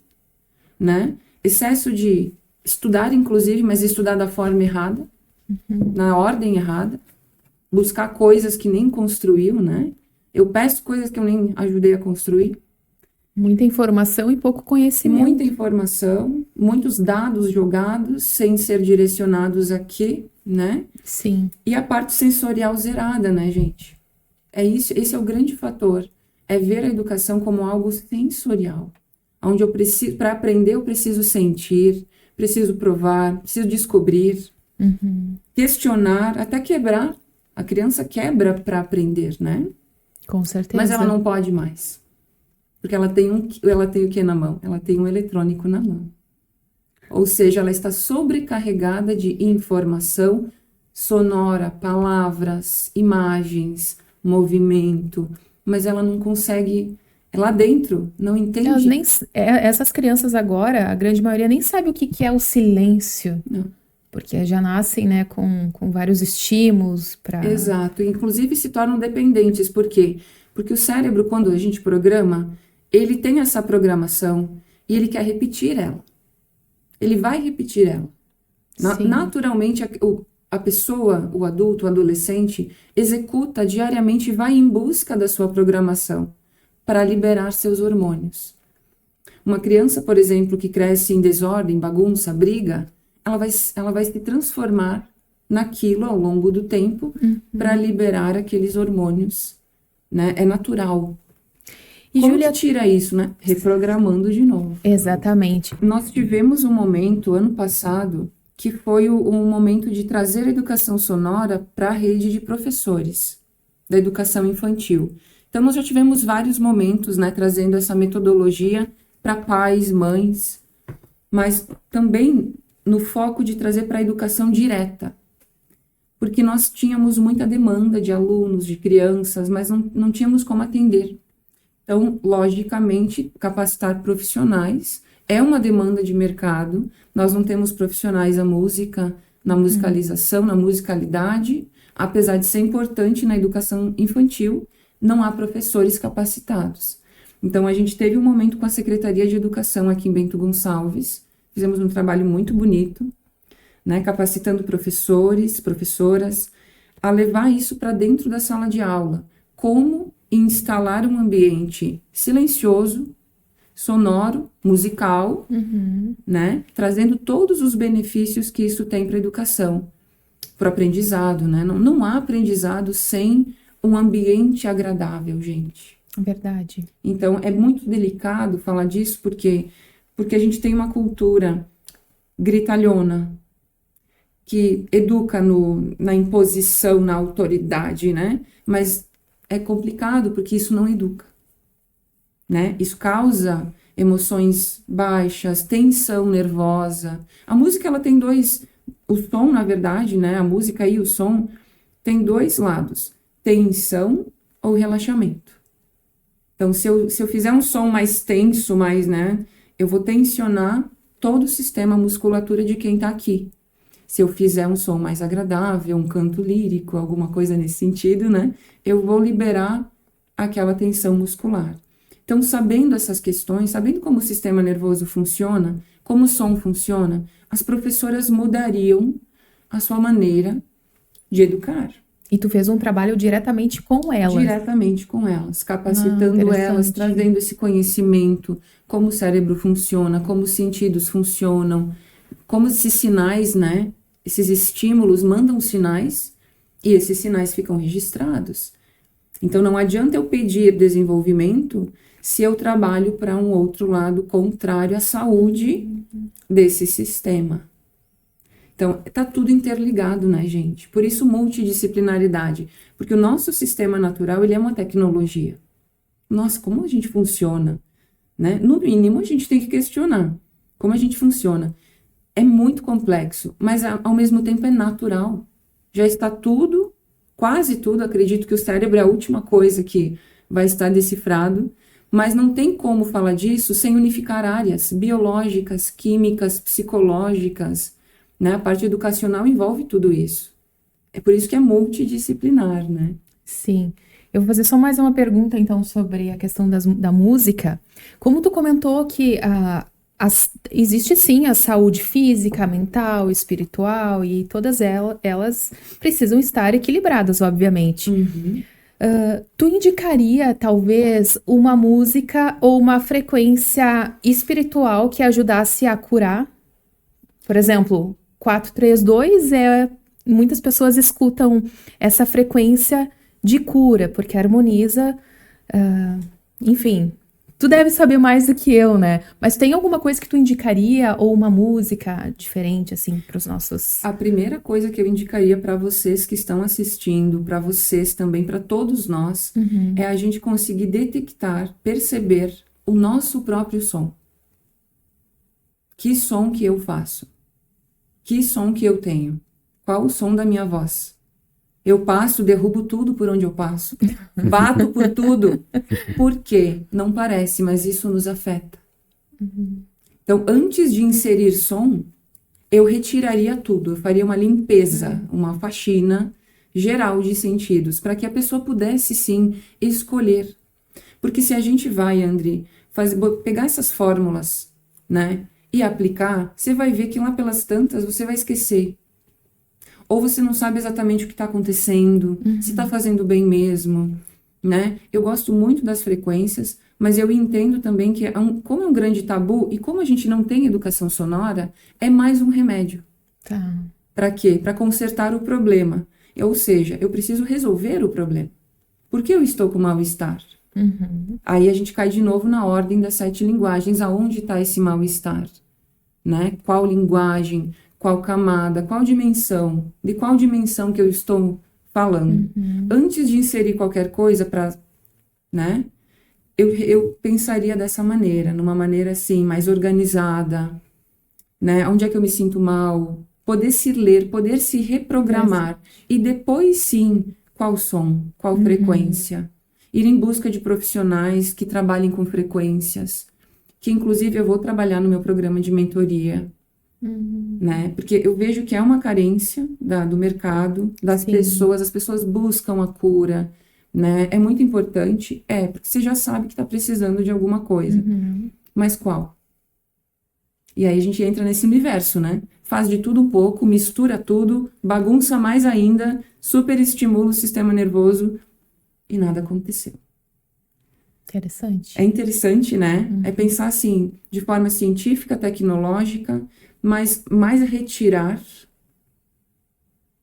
né? Excesso de estudar, inclusive, mas estudar da forma errada, na ordem errada, buscar coisas que nem construiu, né? Eu peço coisas que eu nem ajudei a construir. Muita informação e pouco conhecimento. Muita informação, muitos dados jogados sem ser direcionados aqui, né? Sim. E a parte sensorial zerada, né, gente? É isso, esse é o grande fator, é ver a educação como algo sensorial, onde eu preciso, para aprender eu preciso sentir, preciso provar, preciso descobrir, questionar, até quebrar. A criança quebra para aprender, né? Com certeza. Mas ela não pode mais, porque ela tem o que na mão? Ela tem um eletrônico na mão. Ou seja, ela está sobrecarregada de informação sonora, palavras, imagens, movimento, mas ela não consegue, lá dentro, não entende. Essas crianças agora, a grande maioria nem sabe o que é o silêncio. Não. Porque já nascem, né, com vários estímulos para... Exato, inclusive se tornam dependentes. Por quê? Porque o cérebro, quando a gente programa, ele tem essa programação e ele quer repetir ela. Ele vai repetir ela. Naturalmente, a pessoa, o adulto, o adolescente, executa diariamente e vai em busca da sua programação para liberar seus hormônios. Uma criança, por exemplo, que cresce em desordem, bagunça, briga, ela vai se transformar naquilo ao longo do tempo para liberar aqueles hormônios, né? É natural. E como Júlia tira isso, né? Reprogramando de novo. Exatamente. Nós tivemos um momento, ano passado, que foi um momento de trazer a educação sonora para a rede de professores da educação infantil. Então, nós já tivemos vários momentos, né, trazendo essa metodologia para pais, mães, mas também no foco de trazer para a educação direta, porque nós tínhamos muita demanda de alunos, de crianças, mas não tínhamos como atender. Então, logicamente, capacitar profissionais é uma demanda de mercado. Nós não temos profissionais na música, na musicalização, na musicalidade, apesar de ser importante na educação infantil, não há professores capacitados. Então, a gente teve um momento com a Secretaria de Educação aqui em Bento Gonçalves, fizemos um trabalho muito bonito, né, capacitando professores, professoras, a levar isso para dentro da sala de aula. Como instalar um ambiente silencioso, sonoro, musical, né, trazendo todos os benefícios que isso tem para a educação, para o aprendizado, né? Não há aprendizado sem um ambiente agradável, gente. Verdade. Então, é muito delicado falar disso, porque a gente tem uma cultura gritalhona, que educa na imposição, na autoridade, né? Mas é complicado, porque isso não educa, né? Isso causa emoções baixas, tensão nervosa. A música, ela tem o som, na verdade, né? A música e o som tem dois lados, tensão ou relaxamento. Então, se eu fizer um som mais tenso, né? Eu vou tensionar todo o sistema, a musculatura de quem tá aqui. Se eu fizer um som mais agradável, um canto lírico, alguma coisa nesse sentido, né? Eu vou liberar aquela tensão muscular. Então, sabendo essas questões, sabendo como o sistema nervoso funciona, como o som funciona, as professoras mudariam a sua maneira de educar. E tu fez um trabalho diretamente com elas. Diretamente com elas, capacitando elas, trazendo esse conhecimento, como o cérebro funciona, como os sentidos funcionam, como esses sinais, né? Esses estímulos mandam sinais e esses sinais ficam registrados. Então, não adianta eu pedir desenvolvimento se eu trabalho para um outro lado contrário à saúde desse sistema. Então, tá tudo interligado, né, gente? Por isso, multidisciplinaridade. Porque o nosso sistema natural, ele é uma tecnologia. Nossa, como a gente funciona, né? No mínimo, a gente tem que questionar como a gente funciona. É muito complexo, mas ao mesmo tempo é natural. Já está tudo, quase tudo, acredito que o cérebro é a última coisa que vai estar decifrado, mas não tem como falar disso sem unificar áreas biológicas, químicas, psicológicas, né? A parte educacional envolve tudo isso. É por isso que é multidisciplinar, né? Sim. Eu vou fazer só mais uma pergunta, então, sobre a questão da música. Como tu comentou que existe, sim, a saúde física, mental, espiritual, e todas elas precisam estar equilibradas, obviamente. Tu indicaria, talvez, uma música ou uma frequência espiritual que ajudasse a curar? Por exemplo, 432 muitas pessoas escutam essa frequência de cura, porque harmoniza, enfim, tu deve saber mais do que eu, né? Mas tem alguma coisa que tu indicaria, ou uma música diferente, assim, para os nossos... A primeira coisa que eu indicaria para vocês que estão assistindo, para vocês também, para todos nós, é a gente conseguir detectar, perceber o nosso próprio som. Que som que eu faço? Que som que eu tenho? Qual o som da minha voz? Eu passo, derrubo tudo por onde eu passo. Bato por tudo. Por quê? Não parece, mas isso nos afeta. Então, antes de inserir som, eu retiraria tudo. Eu faria uma limpeza, uma faxina geral de sentidos, para que a pessoa pudesse, sim, escolher. Porque se a gente vai, André, pegar essas fórmulas, né, e aplicar, você vai ver que lá pelas tantas você vai esquecer. Ou você não sabe exatamente o que está acontecendo, se está fazendo bem mesmo, né? Eu gosto muito das frequências, mas eu entendo também que, como é um grande tabu, e como a gente não tem educação sonora, é mais um remédio. Tá. Para quê? Para consertar o problema. Ou seja, eu preciso resolver o problema. Por que eu estou com mal-estar? Aí a gente cai de novo na ordem das 7 linguagens, aonde está esse mal-estar, né? Qual linguagem, qual camada, qual dimensão, de qual dimensão que eu estou falando. Antes de inserir qualquer coisa né? Eu pensaria dessa maneira, numa maneira assim, mais organizada, né? Onde é que eu me sinto mal? Poder se ler, poder se reprogramar. E depois, sim, qual som, qual frequência. Ir em busca de profissionais que trabalhem com frequências, que inclusive eu vou trabalhar no meu programa de mentoria, né? Porque eu vejo que é uma carência do mercado, das pessoas, as pessoas buscam a cura, né? É muito importante, porque você já sabe que está precisando de alguma coisa, mas qual? E aí a gente entra nesse universo, né? Faz de tudo um pouco, mistura tudo, bagunça mais ainda, super estimula o sistema nervoso e nada aconteceu. Interessante. É interessante, né? É pensar assim, de forma científica, tecnológica, mas mais retirar,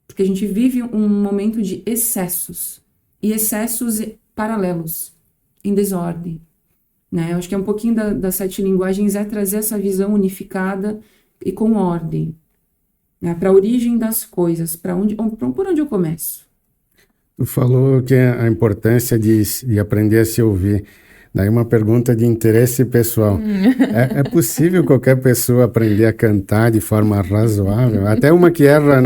porque a gente vive um momento de excessos, e excessos paralelos. em desordem, né? Eu acho que é um pouquinho das 7 linguagens é trazer essa visão unificada e com ordem, né? Para a origem das coisas, por onde eu começo? Tu falou que a importância de aprender a se ouvir. Daí uma pergunta de interesse pessoal. É possível qualquer pessoa aprender a cantar de forma razoável? Até uma que erra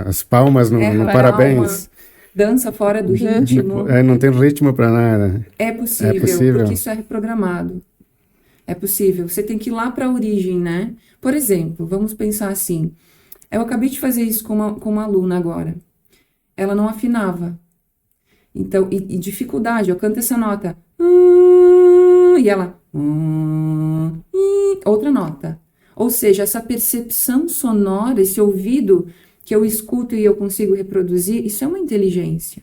as palmas no parabéns. Dança fora do ritmo. Não tem ritmo para nada. É possível, porque isso é reprogramado. É possível. Você tem que ir lá para a origem, né? Por exemplo, vamos pensar assim. Eu acabei de fazer isso com uma aluna agora. Ela não afinava. Então, e dificuldade, eu canto essa nota. E ela... outra nota. Ou seja, essa percepção sonora, esse ouvido que eu escuto e eu consigo reproduzir, isso é uma inteligência.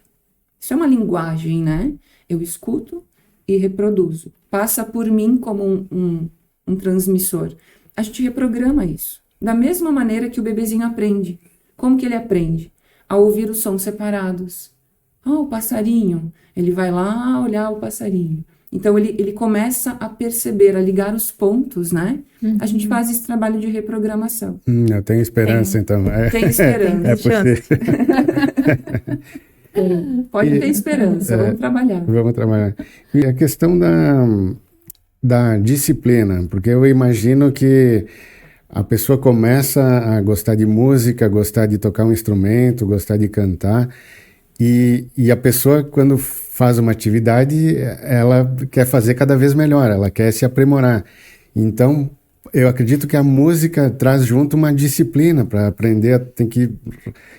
Isso é uma linguagem, né? Eu escuto e reproduzo. Passa por mim como um transmissor. A gente reprograma isso. Da mesma maneira que o bebezinho aprende. Como que ele aprende? A ouvir os sons separados. O passarinho. Ele vai lá olhar o passarinho. Então, ele começa a perceber, a ligar os pontos, né? A gente faz esse trabalho de reprogramação. Eu tenho esperança, então. Tem esperança. É possível. Pode ter esperança, vamos trabalhar. Vamos trabalhar. E a questão da disciplina, porque eu imagino que a pessoa começa a gostar de música, gostar de tocar um instrumento, gostar de cantar, e a pessoa, quando faz uma atividade, ela quer fazer cada vez melhor, ela quer se aprimorar. Então, eu acredito que a música traz junto uma disciplina para aprender, tem que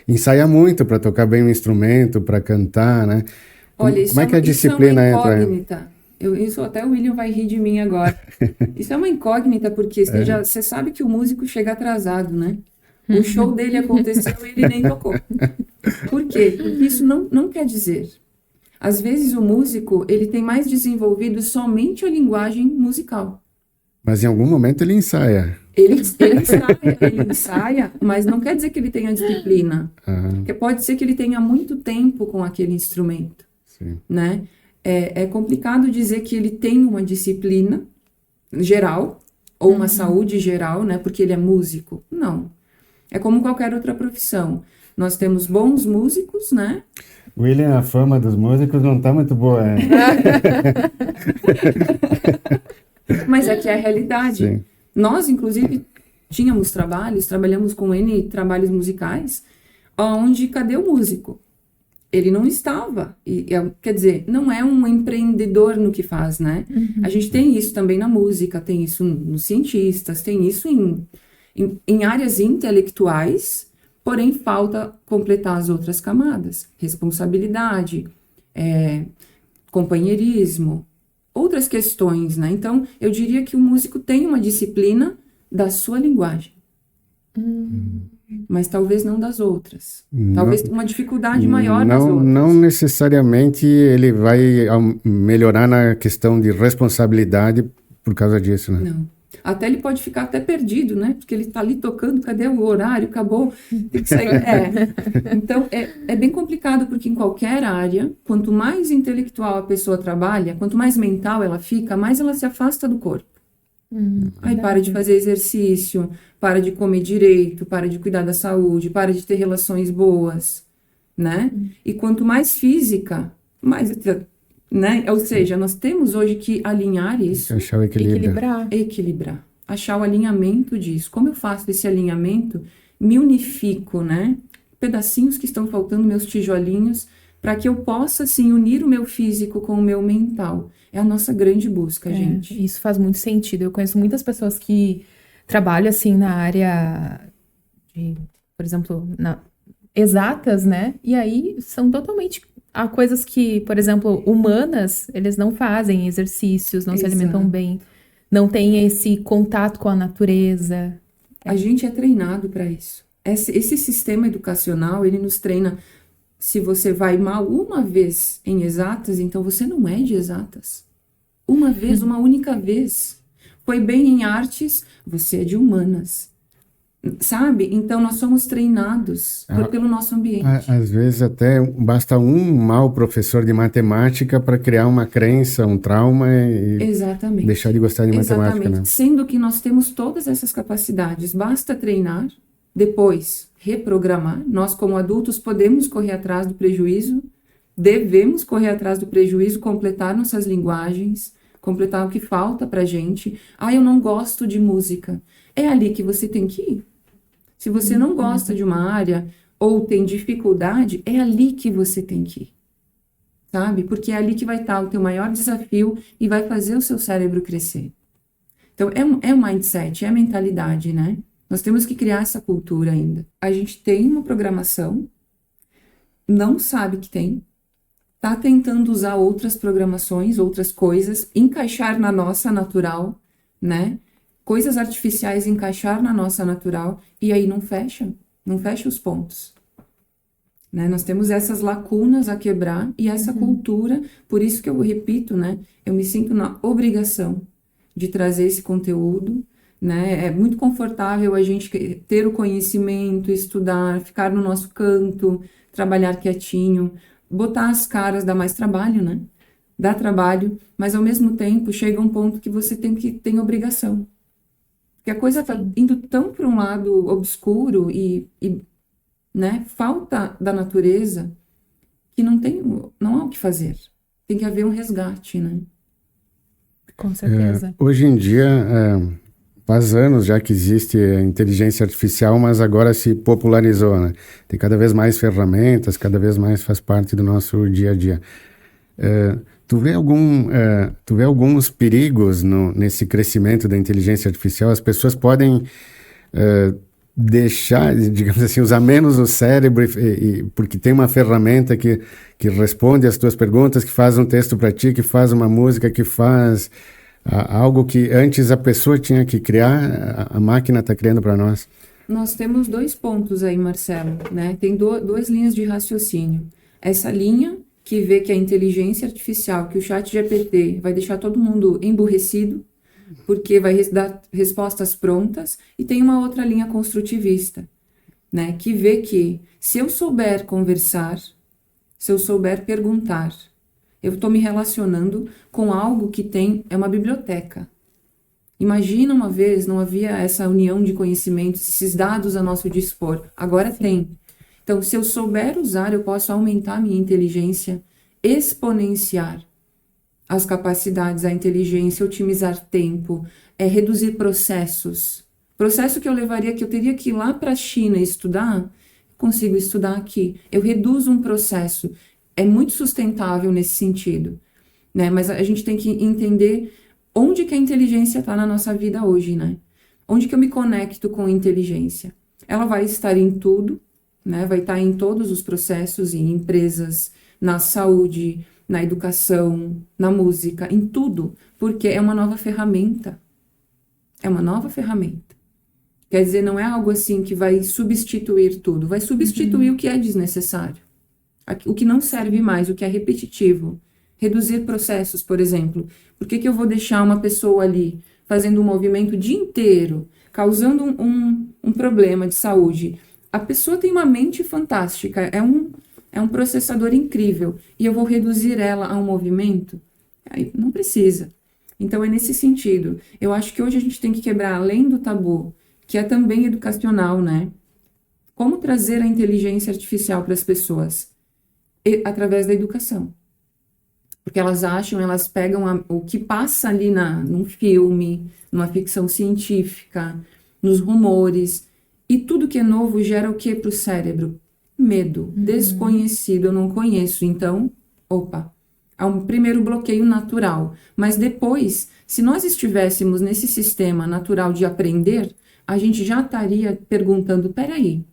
ensaiar muito para tocar bem o instrumento, para cantar, né? Olha, como é que a disciplina entra? Isso até o William vai rir de mim agora. Isso é uma incógnita, porque você sabe que o músico chega atrasado, né? O show dele aconteceu e ele nem tocou. Por quê? Porque isso não quer dizer. Às vezes o músico, ele tem mais desenvolvido somente a linguagem musical. Mas em algum momento ele ensaia. Ele ensaia, mas não quer dizer que ele tenha disciplina. Porque pode ser que ele tenha muito tempo com aquele instrumento. Sim. Né? É complicado dizer que ele tem uma disciplina geral, ou uma saúde geral, né? Porque ele é músico. Não. É como qualquer outra profissão. Nós temos bons músicos, né? William, a fama dos músicos não está muito boa. Mas aqui é a realidade. Sim. Nós, inclusive, trabalhamos com N trabalhos musicais, onde cadê o músico? Ele não estava. Quer dizer, não é um empreendedor no que faz, né? A gente tem isso também na música, tem isso nos cientistas, tem isso em áreas intelectuais, porém falta completar as outras camadas. Responsabilidade, companheirismo, outras questões, né? Então, eu diria que o músico tem uma disciplina da sua linguagem. Mas talvez não das outras. Talvez uma dificuldade maior das outras. Não necessariamente ele vai melhorar na questão de responsabilidade por causa disso, né? Não. Até ele pode ficar até perdido, né? Porque ele está ali tocando, cadê o horário? Acabou, tem que sair. Então, é bem complicado, porque em qualquer área, quanto mais intelectual a pessoa trabalha, quanto mais mental ela fica, mais ela se afasta do corpo. Aí para de fazer exercício, para de comer direito, para de cuidar da saúde, para de ter relações boas, né? E quanto mais física, mais... Né? Ou seja, nós temos hoje que alinhar isso. Achar o equilíbrio. Equilibrar. Achar o alinhamento disso. Como eu faço esse alinhamento? Me unifico, né? Pedacinhos que estão faltando, meus tijolinhos, para que eu possa, assim, unir o meu físico com o meu mental. É a nossa grande busca, gente. Isso faz muito sentido. Eu conheço muitas pessoas que trabalham, assim, na área de, por exemplo, exatas, né? E aí são totalmente... Há coisas que, por exemplo, humanas, eles não fazem exercícios, não se alimentam bem, não têm esse contato com a natureza. A gente é treinado para isso. Esse sistema educacional, ele nos treina. Se você vai mal uma vez em exatas, então você não é de exatas. Uma vez, uma única vez. Foi bem em artes, você é de humanas. sabe? Então, nós somos treinados pelo nosso ambiente. Às vezes até basta um mau professor de matemática para criar uma crença, um trauma e Exatamente. deixar de gostar de matemática, né? Sendo que nós temos todas essas capacidades, basta treinar, depois reprogramar. Nós, como adultos, podemos correr atrás do prejuízo, devemos correr atrás do prejuízo, completar nossas linguagens, completar o que falta pra gente. Eu não gosto de música. É ali que você tem que ir. Se você não gosta de uma área ou tem dificuldade, é ali que você tem que ir, sabe? Porque é ali que vai estar o teu maior desafio e vai fazer o seu cérebro crescer. Então, é um mindset, é a mentalidade, né? Nós temos que criar essa cultura ainda. A gente tem uma programação, não sabe que tem, tá tentando usar outras programações, outras coisas, encaixar na nossa natural, né? Coisas artificiais encaixar na nossa natural, e aí não fecha os pontos. Né? Nós temos essas lacunas a quebrar e essa cultura, por isso que eu repito, né? Eu me sinto na obrigação de trazer esse conteúdo, né? É muito confortável a gente ter o conhecimento, estudar, ficar no nosso canto, trabalhar quietinho, botar as caras, dá mais trabalho, né? Dá trabalho, mas ao mesmo tempo chega um ponto que você tem obrigação. Porque a coisa está indo tão para um lado obscuro e né, falta da natureza que não há o que fazer. Tem que haver um resgate, né? Com certeza. Hoje em dia, faz anos já que existe a inteligência artificial, mas agora se popularizou, né? Tem cada vez mais ferramentas, cada vez mais faz parte do nosso dia a dia. Tu vê alguns perigos nesse crescimento da inteligência artificial? As pessoas podem deixar, digamos assim, usar menos o cérebro porque tem uma ferramenta que responde às tuas perguntas, que faz um texto para ti, que faz uma música, que faz algo que antes a pessoa tinha que criar, a máquina está criando para nós. Nós temos 2 pontos aí, Marcelo, né? Tem 2 linhas de raciocínio. Essa linha que vê que a inteligência artificial, que o ChatGPT vai deixar todo mundo emburrecido, porque vai dar respostas prontas, e tem uma outra linha construtivista, né, que vê que se eu souber conversar, se eu souber perguntar, eu estou me relacionando com algo que é uma biblioteca. Imagina uma vez, não havia essa união de conhecimentos, esses dados a nosso dispor, agora tem. Então, se eu souber usar, eu posso aumentar a minha inteligência, exponenciar as capacidades, a inteligência, otimizar tempo, reduzir processos. Processo que eu teria que ir lá para a China estudar, consigo estudar aqui. Eu reduzo um processo. É muito sustentável nesse sentido, né? Mas a gente tem que entender onde que a inteligência está na nossa vida hoje, né? Onde que eu me conecto com a inteligência? Ela vai estar em tudo, né? Vai estar em todos os processos, em empresas, na saúde, na educação, na música, em tudo, porque é uma nova ferramenta. É uma nova ferramenta. Quer dizer, não é algo assim que vai substituir tudo, vai substituir o que é desnecessário, o que não serve mais, o que é repetitivo. Reduzir processos, por exemplo. Por que eu vou deixar uma pessoa ali fazendo um movimento o dia inteiro, causando um problema de saúde? A pessoa tem uma mente fantástica, é um processador incrível, e eu vou reduzir ela a um movimento? Aí não precisa. Então é nesse sentido. Eu acho que hoje a gente tem que quebrar, além do tabu, que é também educacional, né? Como trazer a inteligência artificial para as pessoas? Através da educação. Porque elas pegam o que passa ali num filme, numa ficção científica, nos rumores, e tudo que é novo gera o que para o cérebro? Medo, desconhecido, eu não conheço. Então, há um primeiro bloqueio natural. Mas depois, se nós estivéssemos nesse sistema natural de aprender, a gente já estaria perguntando, peraí,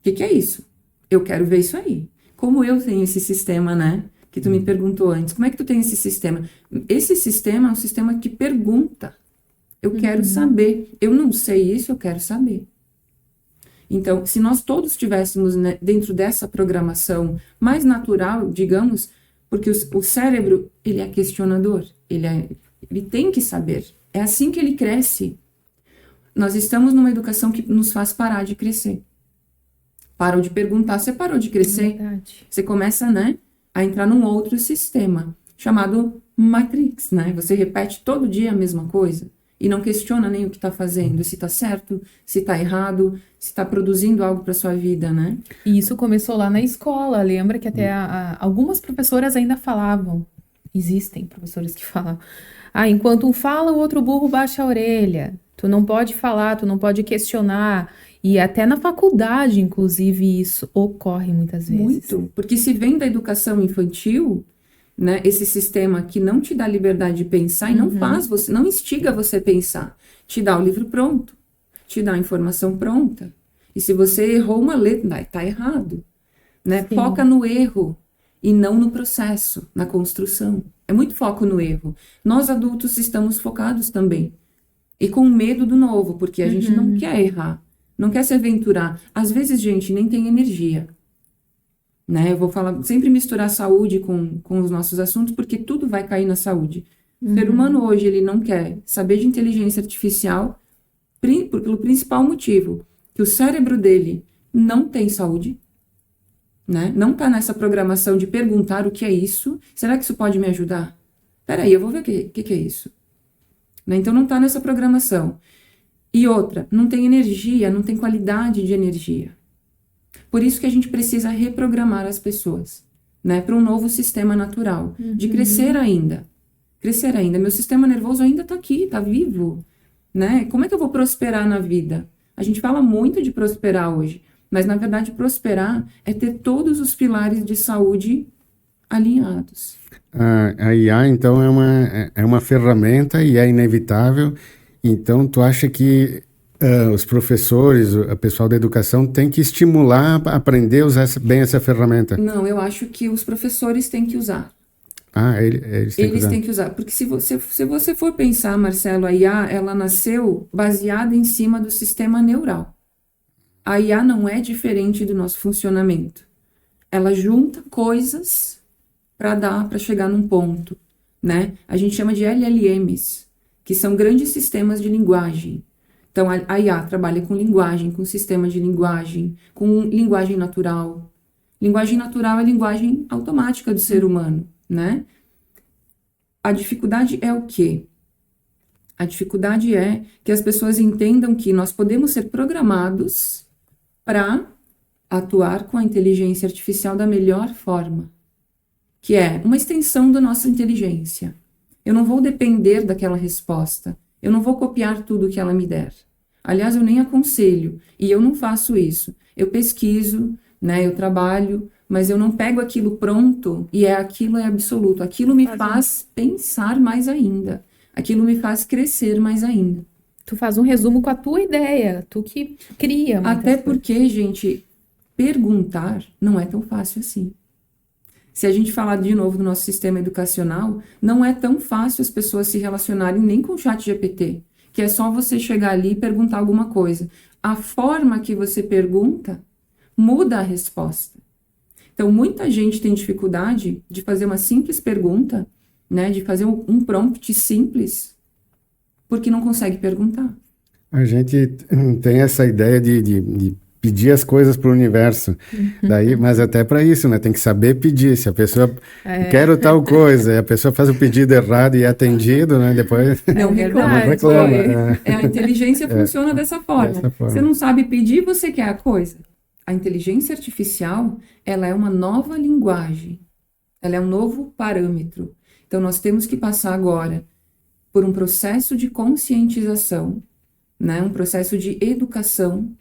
o que é isso? Eu quero ver isso aí. Como eu tenho esse sistema, né? Que tu me perguntou antes. Como é que tu tem esse sistema? Esse sistema é um sistema que pergunta. Eu quero saber. Eu não sei isso, eu quero saber. Então, se nós todos estivéssemos, né, dentro dessa programação mais natural, digamos, porque o cérebro, ele é questionador, ele tem que saber. É assim que ele cresce. nós estamos numa educação que nos faz parar de crescer. Param de perguntar, você parou de crescer? Verdade. Você começa, né, a entrar num outro sistema, chamado Matrix, né? Você repete todo dia a mesma coisa e não questiona nem o que está fazendo, se está certo, se está errado, se está produzindo algo para sua vida, né? E isso começou lá na escola. Lembra que até algumas professoras ainda falavam. Existem professores que falam. Enquanto um fala, o outro burro baixa a orelha. Tu não pode falar, tu não pode questionar. E até na faculdade, inclusive, isso ocorre muitas vezes. Muito, porque se vem da educação infantil, né, esse sistema que não te dá liberdade de pensar e não faz você, não instiga você a pensar, te dá o livro pronto, te dá a informação pronta. E se você errou uma letra, tá errado, né? Sim. Foca no erro e não no processo, na construção. É muito foco no erro. Nós adultos estamos focados também. E com medo do novo, porque a gente não quer errar, não quer se aventurar. Às vezes, gente, nem tem energia. Né? Eu vou falar, sempre misturar saúde com os nossos assuntos, porque tudo vai cair na saúde. O ser humano hoje, ele não quer saber de inteligência artificial pelo principal motivo, que o cérebro dele não tem saúde, né? Não está nessa programação de perguntar o que é isso, será que isso pode me ajudar? Peraí, eu vou ver o que é isso. Né? Então não está nessa programação. E outra, não tem energia, não tem qualidade de energia. Por isso que a gente precisa reprogramar as pessoas, né, para um novo sistema natural, de crescer ainda. Crescer ainda. Meu sistema nervoso ainda está aqui, está vivo. Né? Como é que eu vou prosperar na vida? A gente fala muito de prosperar hoje, mas na verdade prosperar é ter todos os pilares de saúde alinhados. A IA, então, é uma ferramenta e é inevitável. Então, tu acha que os professores, o pessoal da educação tem que estimular a aprender a usar bem essa ferramenta? Não, eu acho que os professores têm que usar. Eles têm que usar. Porque se você for pensar, Marcelo, a IA, ela nasceu baseada em cima do sistema neural. A IA não é diferente do nosso funcionamento. Ela junta coisas para chegar num ponto, né? A gente chama de LLMs, que são grandes sistemas de linguagem. Então, a IA trabalha com linguagem, com sistema de linguagem, com linguagem natural. Linguagem natural é a linguagem automática do ser humano, né? A dificuldade é o quê? A dificuldade é que as pessoas entendam que nós podemos ser programados para atuar com a inteligência artificial da melhor forma, que é uma extensão da nossa inteligência. Eu não vou depender daquela resposta. Eu não vou copiar tudo que ela me der. Aliás, eu nem aconselho, e eu não faço isso. Eu pesquiso, né, eu trabalho, mas eu não pego aquilo pronto e aquilo é absoluto. Aquilo me faz pensar mais ainda. Aquilo me faz crescer mais ainda. Tu faz um resumo com a tua ideia, tu que cria. Até porque, gente, perguntar não é tão fácil assim. Se a gente falar de novo do nosso sistema educacional, não é tão fácil as pessoas se relacionarem nem com o ChatGPT, que é só você chegar ali e perguntar alguma coisa. A forma que você pergunta muda a resposta. Então, muita gente tem dificuldade de fazer uma simples pergunta, né, de fazer um prompt simples, porque não consegue perguntar. A gente tem essa ideia de pedir as coisas para o universo. Daí, mas até para isso, né? Tem que saber pedir. Se a pessoa quer tal coisa, e a pessoa faz o pedido errado e é atendido, né? Depois não reclama. Não reclama. A inteligência funciona dessa forma. Você não sabe pedir, você quer a coisa. A inteligência artificial, ela é uma nova linguagem. Ela é um novo parâmetro. Então, nós temos que passar agora por um processo de conscientização, né? Um processo de educação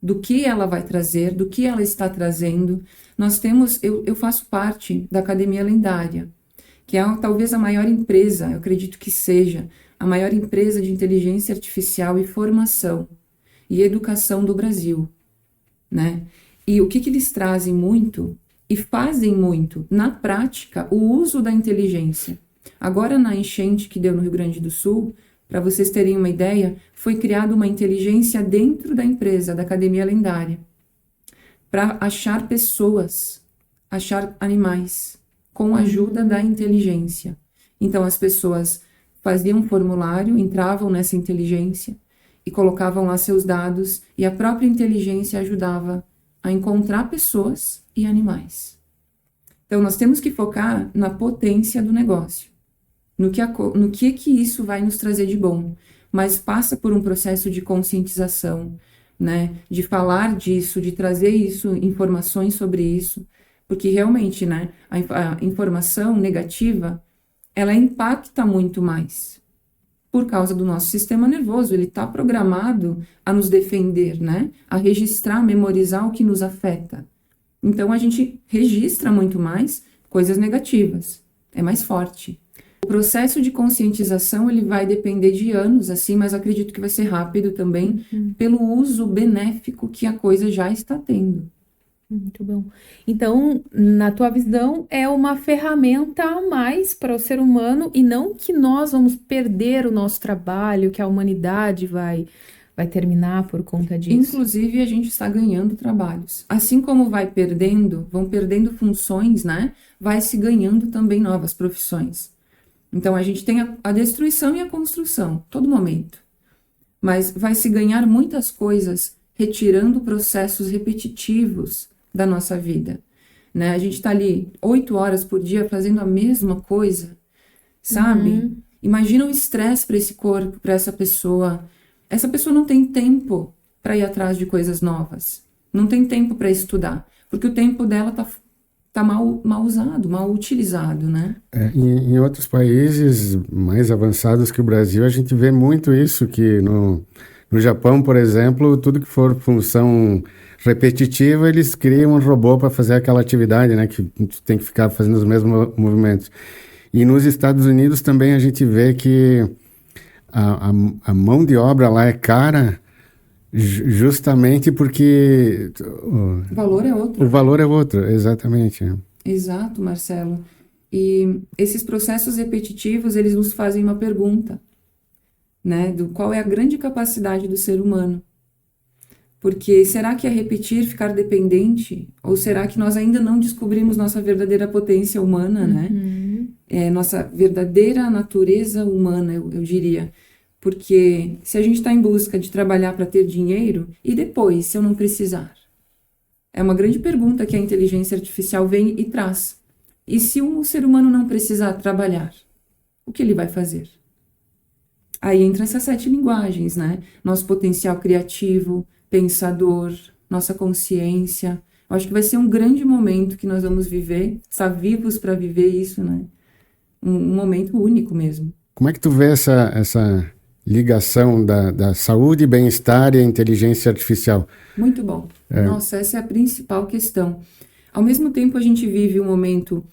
do que ela vai trazer, do que ela está trazendo. Nós temos, eu faço parte da Academia Lendária, que é talvez a maior empresa, eu acredito que seja, a maior empresa de inteligência artificial e formação e educação do Brasil, né? E o que eles trazem muito e fazem muito, na prática, o uso da inteligência. Agora, na enchente que deu no Rio Grande do Sul, para vocês terem uma ideia, foi criada uma inteligência dentro da empresa, da Academia Lendária, para achar pessoas, achar animais, com a ajuda da inteligência. Então, as pessoas faziam um formulário, entravam nessa inteligência e colocavam lá seus dados, e a própria inteligência ajudava a encontrar pessoas e animais. Então, nós temos que focar na potência do negócio, no que isso vai nos trazer de bom, mas passa por um processo de conscientização, né, de falar disso, de trazer isso, informações sobre isso, porque realmente, né, a informação negativa, ela impacta muito mais, por causa do nosso sistema nervoso, ele está programado a nos defender, né, a registrar, memorizar o que nos afeta. Então, a gente registra muito mais coisas negativas, é mais forte. O processo de conscientização, ele vai depender de anos, assim, mas acredito que vai ser rápido também, pelo uso benéfico que a coisa já está tendo. Muito bom. Então, na tua visão, é uma ferramenta a mais para o ser humano e não que nós vamos perder o nosso trabalho, que a humanidade vai terminar por conta disso. Inclusive, a gente está ganhando trabalhos. Assim como vão perdendo funções, né? Vai se ganhando também novas profissões. Então, a gente tem a destruição e a construção, todo momento. Mas vai se ganhar muitas coisas retirando processos repetitivos da nossa vida, né? A gente está ali 8 horas por dia fazendo a mesma coisa, sabe? Imagina o estresse para esse corpo, para essa pessoa. Essa pessoa não tem tempo para ir atrás de coisas novas, não tem tempo para estudar, porque o tempo dela tá mal usado, mal utilizado, né? Em outros países mais avançados que o Brasil, a gente vê muito isso, que no Japão, por exemplo, tudo que for função repetitiva, eles criam um robô para fazer aquela atividade, né? Que tem que ficar fazendo os mesmos movimentos. E nos Estados Unidos também a gente vê que a mão de obra lá é cara justamente porque O valor é outro. o valor é outro, exatamente. Exato, Marcelo. E esses processos repetitivos, eles nos fazem uma pergunta, né? Do qual é a grande capacidade do ser humano. Porque será que é repetir, ficar dependente? Ou será que nós ainda não descobrimos nossa verdadeira potência humana, né? Nossa verdadeira natureza humana, eu diria. Porque se a gente está em busca de trabalhar para ter dinheiro, e depois, se eu não precisar? É uma grande pergunta que a inteligência artificial vem e traz. E se o ser humano não precisar trabalhar, o que ele vai fazer? Aí entra essas 7 linguagens, né? Nosso potencial criativo, pensador, nossa consciência. Eu acho que vai ser um grande momento que nós vamos viver, estar vivos para viver isso, né? Um momento único mesmo. Como é que tu vê essa ligação da saúde, bem-estar e a inteligência artificial? Muito bom. Nossa, essa é a principal questão. Ao mesmo tempo, a gente vive um momento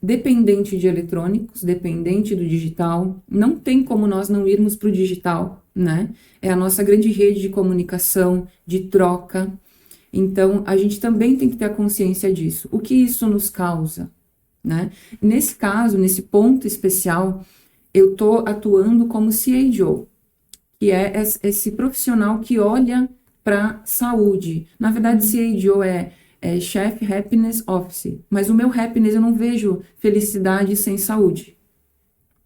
dependente de eletrônicos, dependente do digital. Não tem como nós não irmos para o digital, né? É a nossa grande rede de comunicação, de troca. Então, a gente também tem que ter a consciência disso. O que isso nos causa, né? Nesse caso, nesse ponto especial, eu estou atuando como CAO, que é esse profissional que olha para saúde. Na verdade, CAO é Chief Happiness Officer, mas o meu happiness, eu não vejo felicidade sem saúde.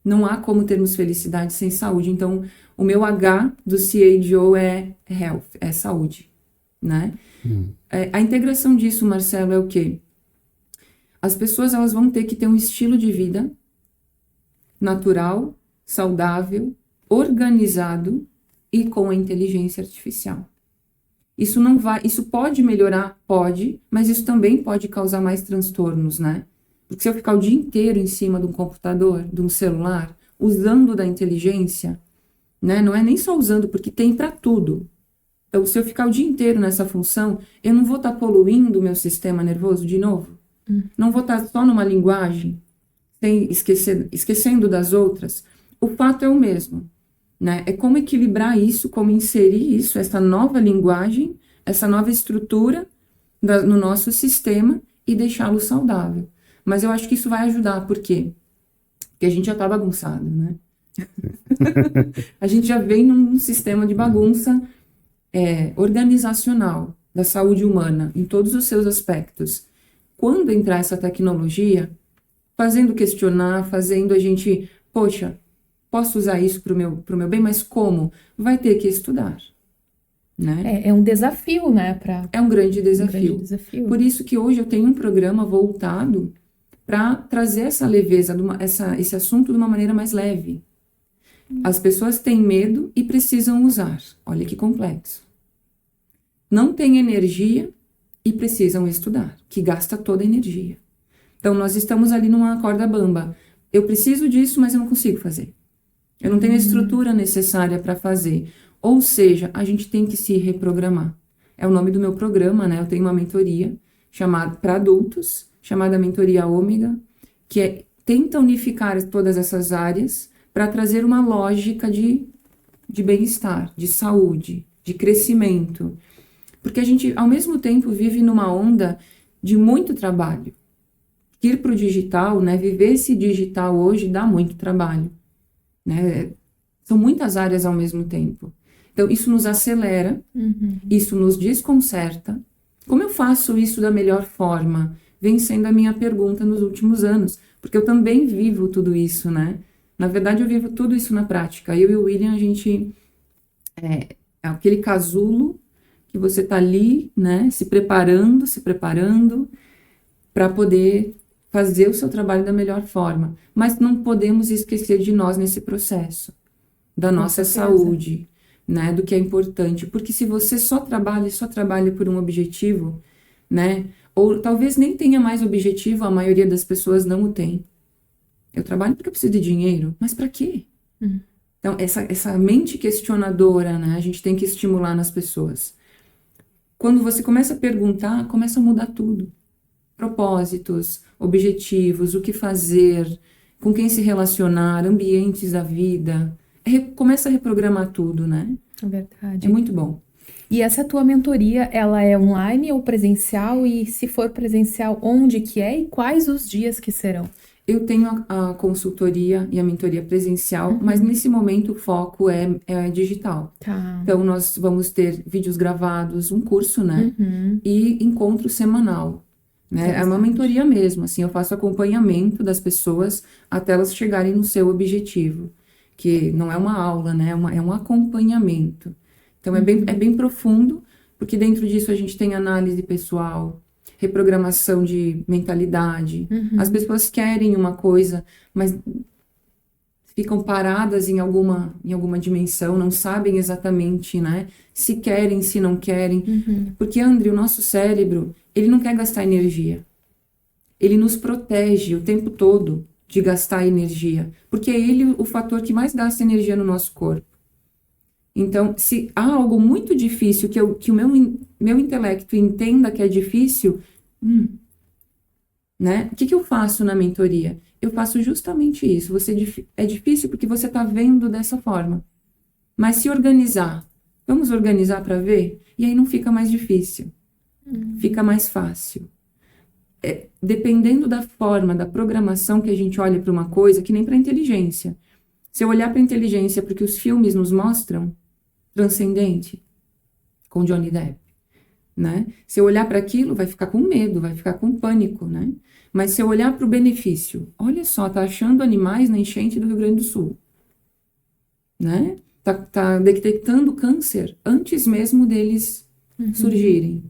Não há como termos felicidade sem saúde. Então, o meu H do CAO é health, é saúde, né? A integração disso, Marcelo, é o quê? As pessoas, elas vão ter que ter um estilo de vida natural, saudável, organizado e com a inteligência artificial. Isso pode melhorar? Pode, mas isso também pode causar mais transtornos, né? Porque se eu ficar o dia inteiro em cima de um computador, de um celular, usando da inteligência, né? Não é nem só usando, porque tem para tudo. Então, se eu ficar o dia inteiro nessa função, eu não vou estar poluindo o meu sistema nervoso de novo? Não vou estar só numa linguagem, esquecendo das outras? O fato é o mesmo, né? É como equilibrar isso, como inserir isso, essa nova linguagem, essa nova estrutura no nosso sistema e deixá-lo saudável. Mas eu acho que isso vai ajudar, por quê? Porque a gente já está bagunçado, né? A gente já vem num sistema de bagunça organizacional da saúde humana, em todos os seus aspectos. Quando entrar essa tecnologia, fazendo questionar, fazendo a gente, poxa, posso usar isso pro meu bem, mas como? Vai ter que estudar, né? É um desafio, né? É um grande Um desafio. grande desafio. Por isso que hoje eu tenho um programa voltado para trazer essa leveza, esse assunto de uma maneira mais leve. As pessoas têm medo e precisam usar. Olha que complexo. Não têm energia e precisam estudar, que gasta toda a energia. Então, nós estamos ali numa corda bamba. Eu preciso disso, mas eu não consigo fazer. Eu não tenho a estrutura necessária para fazer. Ou seja, a gente tem que se reprogramar. É o nome do meu programa, né? Eu tenho uma mentoria chamada para adultos, chamada Mentoria Ômega, que tenta unificar todas essas áreas para trazer uma lógica de bem-estar, de saúde, de crescimento. Porque a gente, ao mesmo tempo, vive numa onda de muito trabalho. Ir para o digital, né? Viver esse digital hoje dá muito trabalho, né? São muitas áreas ao mesmo tempo. Então, isso nos acelera, isso nos desconcerta. Como eu faço isso da melhor forma? Vem sendo a minha pergunta nos últimos anos, porque eu também vivo tudo isso, né? Na verdade, eu vivo tudo isso na prática. Eu e o William, a gente é aquele casulo que você tá ali, né? Se preparando para poder fazer o seu trabalho da melhor forma. Mas não podemos esquecer de nós nesse processo, da nossa saúde, né, do que é importante. Porque se você só trabalha por um objetivo, né, ou talvez nem tenha mais objetivo, a maioria das pessoas não o tem. Eu trabalho porque eu preciso de dinheiro, mas para quê? Então, essa mente questionadora, né, a gente tem que estimular nas pessoas. Quando você começa a perguntar, começa a mudar tudo. Propósitos, objetivos, o que fazer, com quem se relacionar, ambientes da vida. Começa a reprogramar tudo, né? É verdade. É muito bom. E essa tua mentoria, ela é online ou presencial? E se for presencial, onde que é e quais os dias que serão? Eu tenho a consultoria e a mentoria presencial, mas nesse momento o foco é digital. Tá. Então, nós vamos ter vídeos gravados, um curso, né? E encontro semanal. Né? É uma mentoria mesmo, assim, eu faço acompanhamento das pessoas até elas chegarem no seu objetivo, que não é uma aula, né? É um acompanhamento. Então, é bem profundo, porque dentro disso a gente tem análise pessoal, reprogramação de mentalidade. As pessoas querem uma coisa, mas ficam paradas em alguma dimensão, não sabem exatamente, né? Se querem, se não querem. Porque, André, o nosso cérebro, ele não quer gastar energia. Ele nos protege o tempo todo de gastar energia, porque é ele o fator que mais gasta energia no nosso corpo. Então, se há algo muito difícil que o meu intelecto entenda que é difícil, né? O que eu faço na mentoria? Eu faço justamente isso. É difícil porque você está vendo dessa forma. Mas se organizar, vamos organizar para ver? E aí não fica mais difícil. Fica mais fácil. Dependendo da forma, da programação que a gente olha para uma coisa, que nem para a inteligência. Se eu olhar para a inteligência porque os filmes nos mostram, Transcendente, com Johnny Depp, né? Se eu olhar para aquilo, vai ficar com medo, vai ficar com pânico, né? Mas se eu olhar para o benefício, olha só, tá achando animais na enchente do Rio Grande do Sul, né? Tá detectando câncer antes mesmo deles surgirem.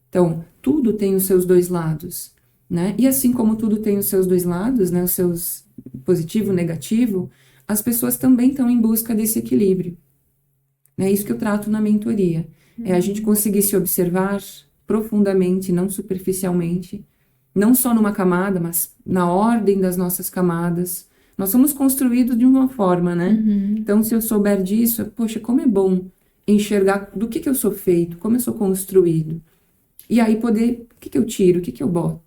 Então, tudo tem os seus dois lados, né? E assim como tudo tem os seus dois lados, né? Os seus positivo, negativo, as pessoas também estão em busca desse equilíbrio. É isso que eu trato na mentoria. É a gente conseguir se observar profundamente, não superficialmente, não só numa camada, mas na ordem das nossas camadas. Nós somos construídos de uma forma, né? Então, se eu souber disso, poxa, como é bom enxergar do que eu sou feito, como eu sou construído. E aí poder, o que eu tiro, o que eu boto.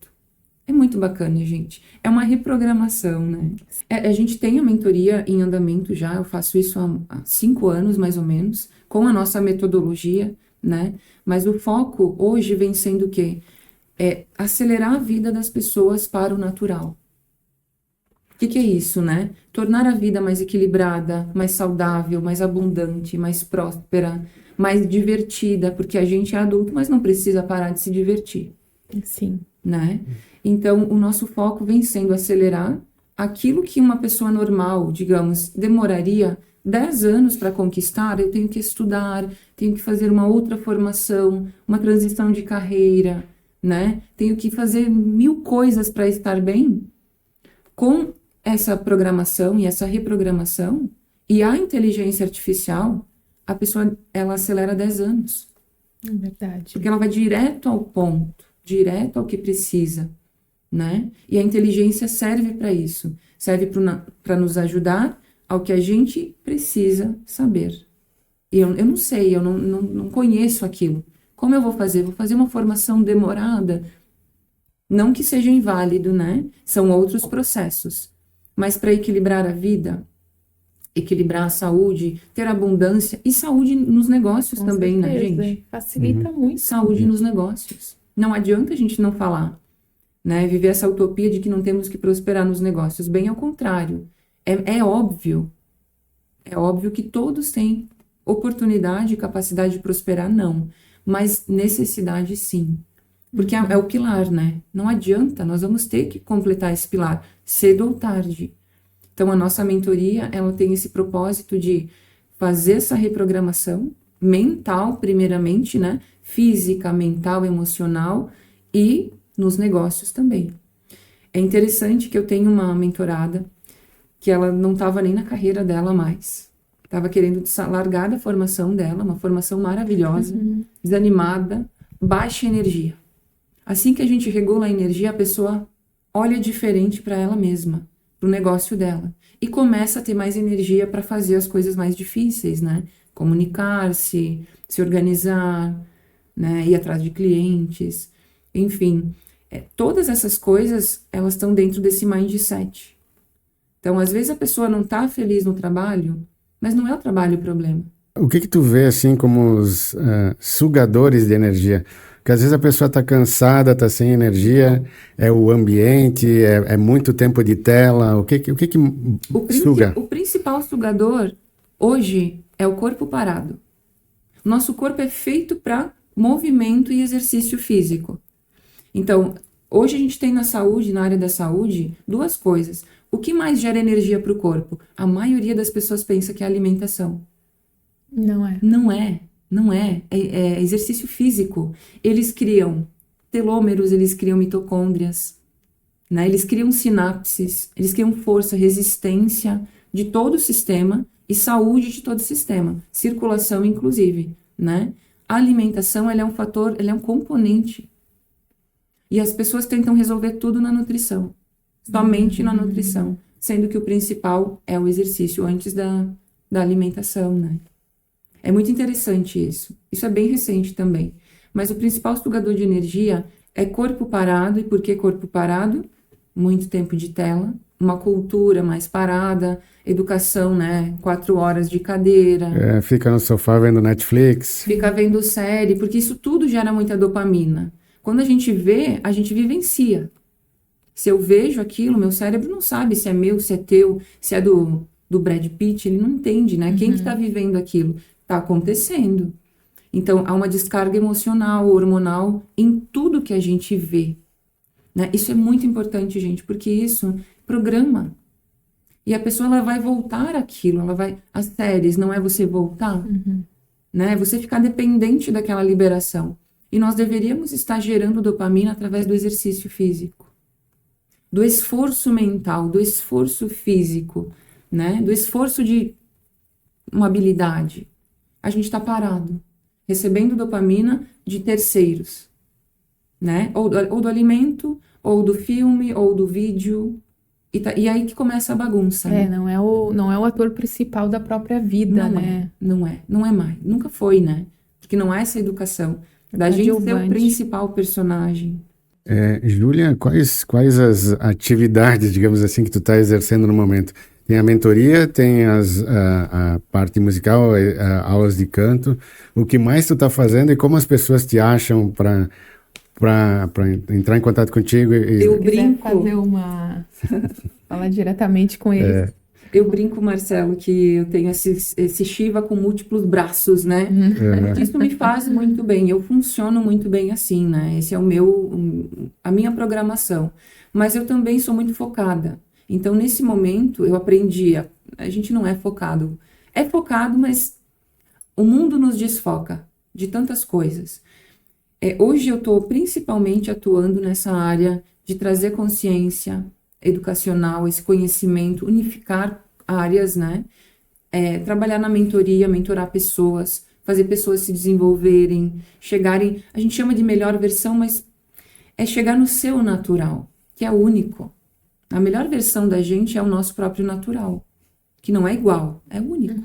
É muito bacana, gente. É uma reprogramação, né? A gente tem a mentoria em andamento já, eu faço isso há 5 anos, mais ou menos, com a nossa metodologia, né? Mas o foco hoje vem sendo o quê? Acelerar a vida das pessoas para o natural. O que é isso, né? Tornar a vida mais equilibrada, mais saudável, mais abundante, mais próspera, mais divertida, porque a gente é adulto, mas não precisa parar de se divertir. Sim. Né? Então, o nosso foco vem sendo acelerar aquilo que uma pessoa normal, digamos, demoraria 10 anos para conquistar, eu tenho que estudar, tenho que fazer uma outra formação, uma transição de carreira, né? Tenho que fazer 1000 coisas para estar bem. Com essa programação e essa reprogramação e a inteligência artificial, a pessoa, ela acelera 10 anos. É verdade. Porque ela vai direto ao ponto, direto ao que precisa, né? E a inteligência serve para isso, serve para nos ajudar ao que a gente precisa saber. E eu não sei, eu não conheço aquilo. Como eu vou fazer? Vou fazer uma formação demorada? Não que seja inválido, né? São outros processos. Mas para equilibrar a vida, equilibrar a saúde, ter abundância e saúde nos negócios Com também, né, certeza. gente? Facilita muito. Saúde nos negócios. Não adianta a gente não falar, né? Viver essa utopia de que não temos que prosperar nos negócios. Bem ao contrário. É óbvio. É óbvio que todos têm oportunidade e capacidade de prosperar, não. Mas necessidade, sim. Porque é o pilar, né? Não adianta, nós vamos ter que completar esse pilar, cedo ou tarde. Então, a nossa mentoria, ela tem esse propósito de fazer essa reprogramação mental, primeiramente, né? Física, mental, emocional e nos negócios também. É interessante que eu tenho uma mentorada que ela não estava nem na carreira dela mais. Estava querendo largar da formação dela, uma formação maravilhosa, desanimada, baixa energia. Assim que a gente regula a energia, a pessoa olha diferente para ela mesma, para o negócio dela. E começa a ter mais energia para fazer as coisas mais difíceis, né? Comunicar-se, se organizar, né? Ir atrás de clientes. Enfim, todas essas coisas, elas estão dentro desse mindset. Então, às vezes a pessoa não está feliz no trabalho, mas não é o trabalho o problema. O que tu vê, assim, como os sugadores de energia? Porque às vezes a pessoa está cansada, está sem energia, é o ambiente, é muito tempo de tela, o que suga? O principal sugador, hoje, é o corpo parado. Nosso corpo é feito para movimento e exercício físico. Então, hoje a gente tem na saúde, na área da saúde, 2 coisas. O que mais gera energia para o corpo? A maioria das pessoas pensa que é alimentação. Não é. Não é. É exercício físico. Eles criam telômeros, eles criam mitocôndrias, né? Eles criam sinapses, eles criam força, resistência de todo o sistema e saúde de todo o sistema. Circulação, inclusive, né? A alimentação, ela é um fator, ela é um componente. E as pessoas tentam resolver tudo na nutrição. Somente na nutrição. Sendo que o principal é o exercício antes da alimentação, né? É muito interessante isso. Isso é bem recente também. Mas o principal sugador de energia é corpo parado. E por que corpo parado? Muito tempo de tela, uma cultura mais parada, educação, né? 4 horas de cadeira. Fica no sofá vendo Netflix. Fica vendo série, porque isso tudo gera muita dopamina. Quando a gente vê, a gente vivencia. Se eu vejo aquilo, meu cérebro não sabe se é meu, se é teu, se é do Brad Pitt, ele não entende, né? Quem que tá vivendo aquilo? Tá acontecendo. Então, há uma descarga emocional, hormonal, em tudo que a gente vê, né? Isso é muito importante, gente, porque isso programa. E a pessoa, ela vai voltar àquilo, ela vai... As séries, não é você voltar, né? Você ficar dependente daquela liberação. E nós deveríamos estar gerando dopamina através do exercício físico, do esforço mental, do esforço físico, né? Do esforço de uma habilidade. A gente está parado, recebendo dopamina de terceiros, né? Ou do alimento, ou do filme, ou do vídeo. E aí que começa a bagunça, né? Não é o ator principal da própria vida, né? Não é mais. Nunca foi, né? Porque não há essa educação da gente ser o principal personagem. Júlia, quais as atividades, digamos assim, que tu está exercendo no momento? Tem a mentoria, tem a parte musical, aulas de canto. O que mais tu está fazendo e como as pessoas te acham para entrar em contato contigo? Eu brinco. Fazer falar diretamente com eles. Eu brinco, Marcelo, que eu tenho esse Shiva com múltiplos braços, né? Isso me faz muito bem. Eu funciono muito bem assim, né? Esse é a minha programação. Mas eu também sou muito focada. Então, nesse momento, eu aprendi, a gente não é focado. É focado, mas o mundo nos desfoca de tantas coisas. Hoje eu estou principalmente atuando nessa área de trazer consciência educacional, esse conhecimento, unificar áreas, né? Trabalhar na mentoria, mentorar pessoas, fazer pessoas se desenvolverem, chegarem, a gente chama de melhor versão, mas é chegar no seu natural, que é único. A melhor versão da gente é o nosso próprio natural, que não é igual, é único,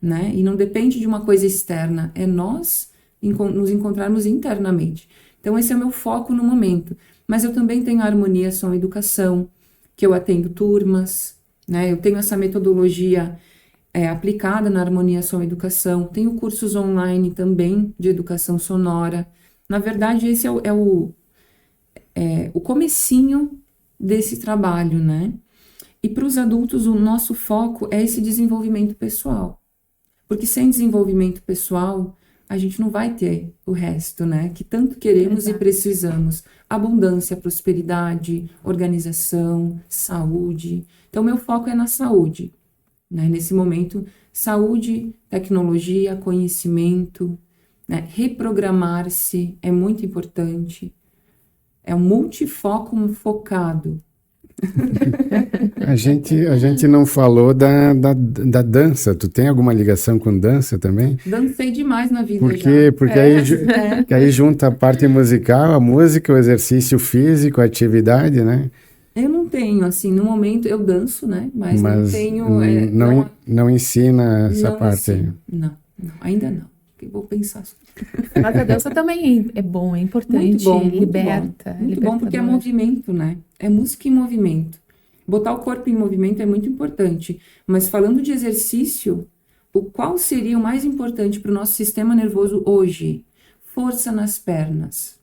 né? E não depende de uma coisa externa, é nós nos encontrarmos internamente. Então esse é o meu foco no momento. Mas eu também tenho a Harmonia Som Educação, que eu atendo turmas, né? Eu tenho essa metodologia aplicada na Harmonia Som Educação, tenho cursos online também de educação sonora. Na verdade, esse é o comecinho desse trabalho, né? E para os adultos, o nosso foco é esse desenvolvimento pessoal. Porque sem desenvolvimento pessoal, a gente não vai ter o resto, né? Que tanto queremos e precisamos. Abundância, prosperidade, organização, saúde. Então, meu foco é na saúde, né? Nesse momento, saúde, tecnologia, conhecimento, né? Reprogramar-se é muito importante. É um multifoco focado. A gente não falou da dança. Tu tem alguma ligação com dança também? Dancei demais na vida Por quê? já. Porque que aí junta a parte musical, a música, o exercício físico, a atividade, né? Eu não tenho, assim, no momento eu danço, né? Mas não tenho... não ensina essa não parte aí. ensino. Não, ainda não. Eu vou pensar sobre. Mas a dança também é bom, é importante, Muito bom, muito liberta. Muito bom porque é movimento, né? É música em movimento. Botar o corpo em movimento é muito importante. Mas falando de exercício, qual seria o mais importante para o nosso sistema nervoso hoje? Força nas pernas.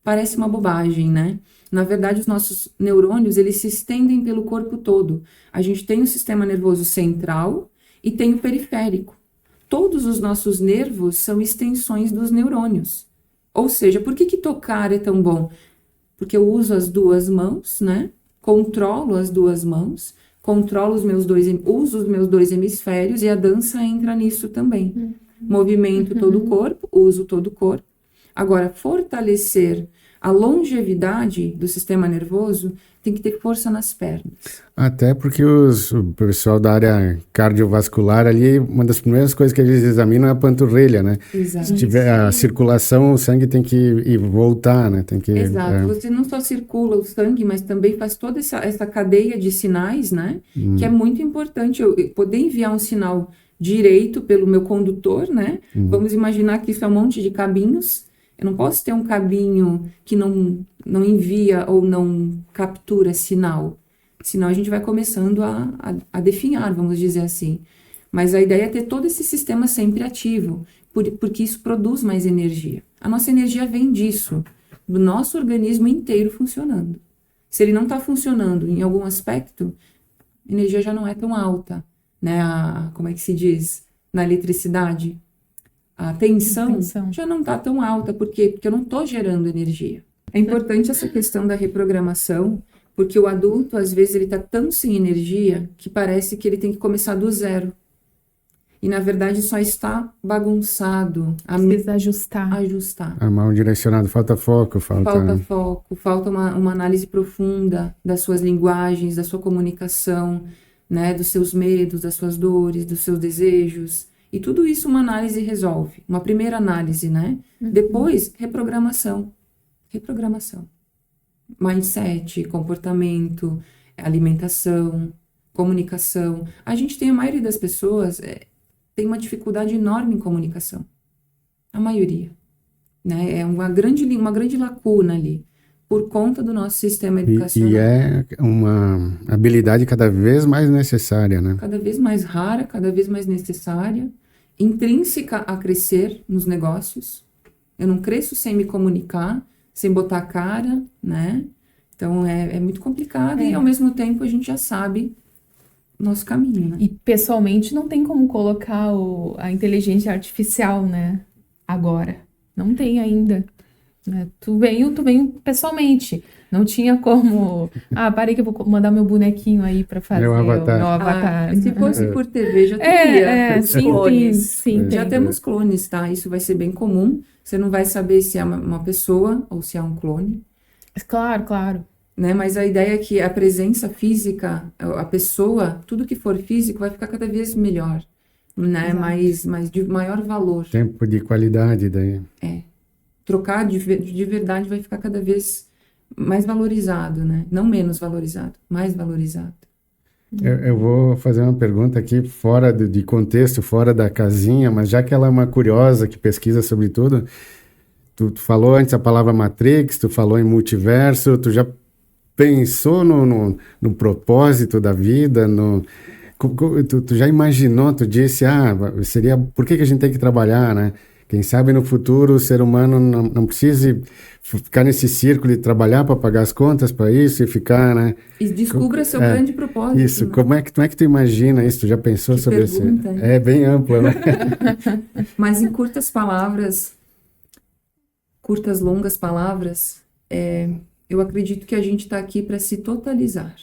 Parece uma bobagem, né? Na verdade, os nossos neurônios, eles se estendem pelo corpo todo. A gente tem o sistema nervoso central e tem o periférico. Todos os nossos nervos são extensões dos neurônios. Ou seja, por que tocar é tão bom? Porque eu uso as duas mãos, né? Controlo as duas mãos, controlo uso os meus dois hemisférios e a dança entra nisso também. Movimento todo o corpo, uso todo o corpo. Agora, fortalecer a longevidade do sistema nervoso tem que ter força nas pernas. Até porque o pessoal da área cardiovascular ali, uma das primeiras coisas que eles examinam é a panturrilha, né? Exato. Se tiver a circulação, o sangue tem que ir voltar, né? Tem que, Exato. Você não só circula o sangue, mas também faz toda essa cadeia de sinais, né? Que é muito importante eu poder enviar um sinal direito pelo meu condutor, né? Vamos imaginar que isso é um monte de cabinhos. Eu não posso ter um cabinho que não envia ou não captura sinal. Senão a gente vai começando a definhar, vamos dizer assim. Mas a ideia é ter todo esse sistema sempre ativo, porque isso produz mais energia. A nossa energia vem disso, do nosso organismo inteiro funcionando. Se ele não está funcionando em algum aspecto, a energia já não é tão alta, né? Como é que se diz? Na eletricidade. A tensão já não está tão alta. Por quê? Porque eu não estou gerando energia. É importante essa questão da reprogramação, porque o adulto, às vezes, ele está tão sem energia que parece que ele tem que começar do zero. E, na verdade, só está bagunçado. Precisa ajustar. A mal direcionado, falta foco. Falta foco, falta uma análise profunda das suas linguagens, da sua comunicação, né, dos seus medos, das suas dores, dos seus desejos. E tudo isso uma análise resolve. Uma primeira análise, né? Depois, reprogramação. Mindset, comportamento, alimentação, comunicação. A maioria das pessoas tem uma dificuldade enorme em comunicação. A maioria. Né? É uma grande lacuna ali. Por conta do nosso sistema educacional. E é uma habilidade cada vez mais necessária, né? Cada vez mais rara, cada vez mais necessária, intrínseca a crescer nos negócios. Eu não cresço sem me comunicar, sem botar a cara, né? Então é muito complicado e ao mesmo tempo a gente já sabe o nosso caminho, né? E pessoalmente não tem como colocar a inteligência artificial, né? Agora. Não tem ainda. Tu veio pessoalmente. Não tinha como. Ah, parei que eu vou mandar meu bonequinho aí pra fazer Meu avatar. o meu avatar. Se fosse por TV, já teria os sim, clones. sim, Já tem. temos clones, tá? Isso vai ser bem comum. Você não vai saber se é uma pessoa ou se é um clone, Claro, claro. né? Mas a ideia é que a presença física, a pessoa, tudo que for físico vai ficar cada vez melhor, né? Exato. Mais de maior valor. Tempo de qualidade daí. Trocar de verdade vai ficar cada vez mais valorizado, né? Não menos valorizado, mais valorizado. Eu vou fazer uma pergunta aqui fora de contexto, fora da casinha, mas já que ela é uma curiosa que pesquisa sobre tudo, tu falou antes a palavra Matrix, tu falou em multiverso, tu já pensou no propósito da vida, tu já imaginou, tu disse, seria, por que que a gente tem que trabalhar, né? Quem sabe no futuro o ser humano não precise ficar nesse círculo de trabalhar para pagar as contas, para isso e ficar, né? E descubra seu grande propósito. Isso, né? como é que tu imagina isso? Tu já pensou Que sobre isso? pergunta, hein? É bem amplo, né? Mas em curtas palavras, curtas, longas palavras, eu acredito que a gente está aqui para se totalizar,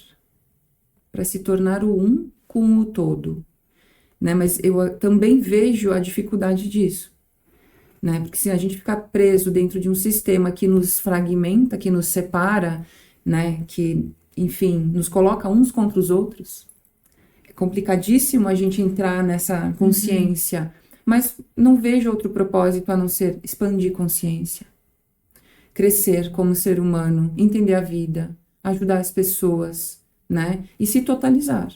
para se tornar o um com o todo, né? Mas eu também vejo a dificuldade disso, né? Porque se a gente ficar preso dentro de um sistema que nos fragmenta, que nos separa, né? Que, enfim, nos coloca uns contra os outros, é complicadíssimo a gente entrar nessa consciência, mas não vejo outro propósito a não ser expandir consciência. Crescer como ser humano, entender a vida, ajudar as pessoas, né? E se totalizar.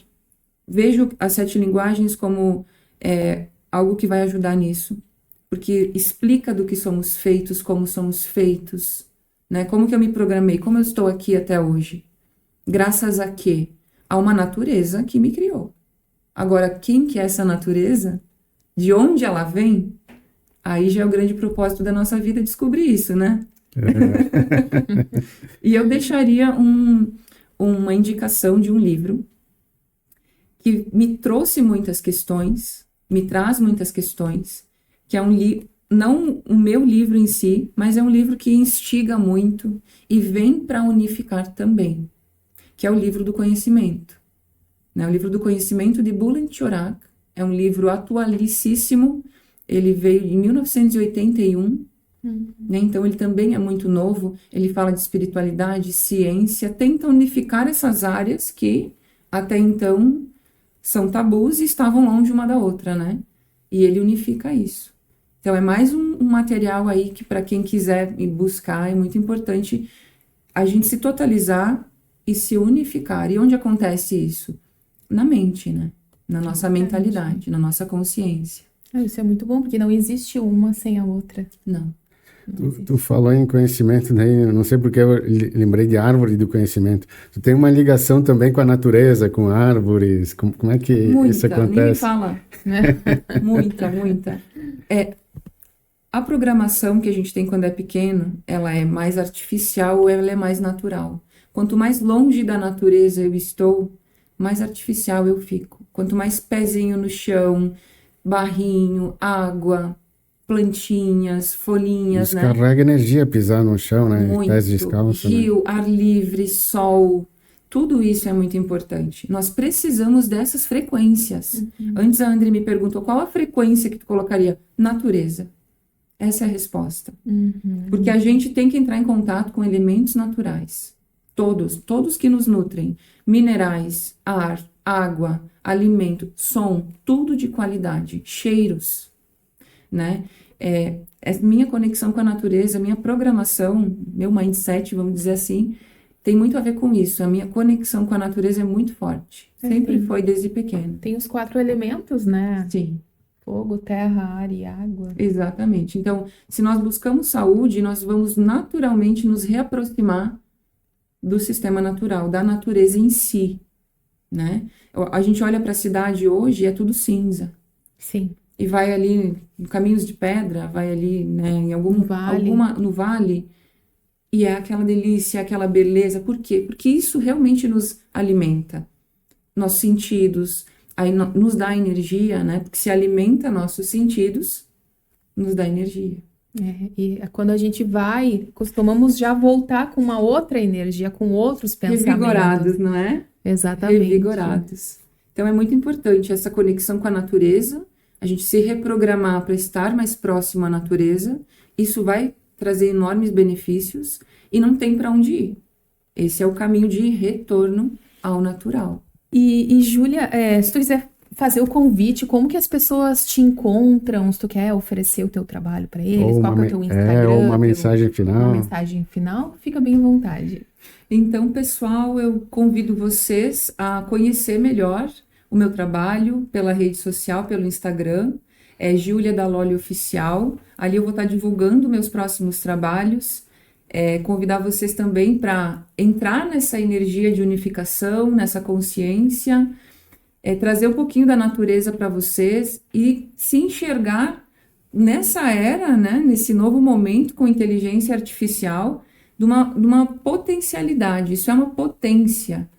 Vejo as 7 linguagens como algo que vai ajudar nisso, porque explica do que somos feitos, como somos feitos, né? Como que eu me programei, como eu estou aqui até hoje. Graças a quê? A uma natureza que me criou. Agora, quem que é essa natureza? De onde ela vem? Aí já é o grande propósito da nossa vida descobrir isso, né? E eu deixaria uma indicação de um livro que me trouxe muitas questões, me traz muitas questões, que é um livro, não o meu livro em si, mas é um livro que instiga muito e vem para unificar também, que é o livro do conhecimento. Né? O livro do conhecimento de Bulent Chorak é um livro atualíssimo, ele veio em 1981, né? Então ele também é muito novo, ele fala de espiritualidade, ciência, tenta unificar essas áreas que até então são tabus e estavam longe uma da outra, né? E ele unifica isso. Então é mais um material aí que para quem quiser ir buscar é muito importante a gente se totalizar e se unificar. E onde acontece isso? Na mente, né? Na nossa mentalidade, na nossa consciência. Isso é muito bom, porque não existe uma sem a outra. Não. Tu falou em conhecimento, daí eu não sei porque eu lembrei de árvore do conhecimento. Tu tem uma ligação também com a natureza, com árvores, como é que isso Nem me acontece? fala. Muita. A programação que a gente tem quando é pequeno, ela é mais artificial ou ela é mais natural. Quanto mais longe da natureza eu estou, mais artificial eu fico. Quanto mais pezinho no chão, barrinho, água, plantinhas, folhinhas, né? Descarrega energia pisar no chão, né? Muito. Pés descalços, né? Rio, ar livre, sol, tudo isso é muito importante. Nós precisamos dessas frequências. Antes a André me perguntou qual a frequência que tu colocaria? Natureza. Essa é a resposta. Porque a gente tem que entrar em contato com elementos naturais. Todos que nos nutrem. Minerais, ar, água, alimento, som, tudo de qualidade. Cheiros, né? Minha conexão com a natureza, minha programação, meu mindset, vamos dizer assim, tem muito a ver com isso. A minha conexão com a natureza é muito forte. Sempre foi desde pequeno. Tem os 4 elementos, né? Sim. Fogo, terra, ar e água. Exatamente. Então, se nós buscamos saúde, nós vamos naturalmente nos reaproximar do sistema natural, da natureza em si, né? A gente olha para a cidade hoje e é tudo cinza. Sim. E vai ali em caminhos de pedra, vai ali, né, em no vale, e é aquela delícia, aquela beleza. Por quê? Porque isso realmente nos alimenta. Nossos sentidos, aí nos dá energia, né? Porque se alimenta nossos sentidos, nos dá energia. E quando a gente vai, costumamos já voltar com uma outra energia, com outros pensamentos. Revigorados, não é? Exatamente. Revigorados. Então é muito importante essa conexão com a natureza, a gente se reprogramar para estar mais próximo à natureza. Isso vai trazer enormes benefícios e não tem para onde ir. Esse é o caminho de retorno ao natural. E Júlia, se tu quiser fazer o convite, como que as pessoas te encontram, se tu quer oferecer o teu trabalho para eles, qual que é o teu Instagram, ou uma mensagem final. uma mensagem final, fica bem à vontade. Então, pessoal, eu convido vocês a conhecer melhor o meu trabalho pela rede social, pelo Instagram, é Júlia Daloli Oficial. Ali eu vou estar divulgando meus próximos trabalhos. Convidar vocês também para entrar nessa energia de unificação, nessa consciência, trazer um pouquinho da natureza para vocês e se enxergar nessa era, né, nesse novo momento com inteligência artificial, de uma potencialidade. Isso é uma potência.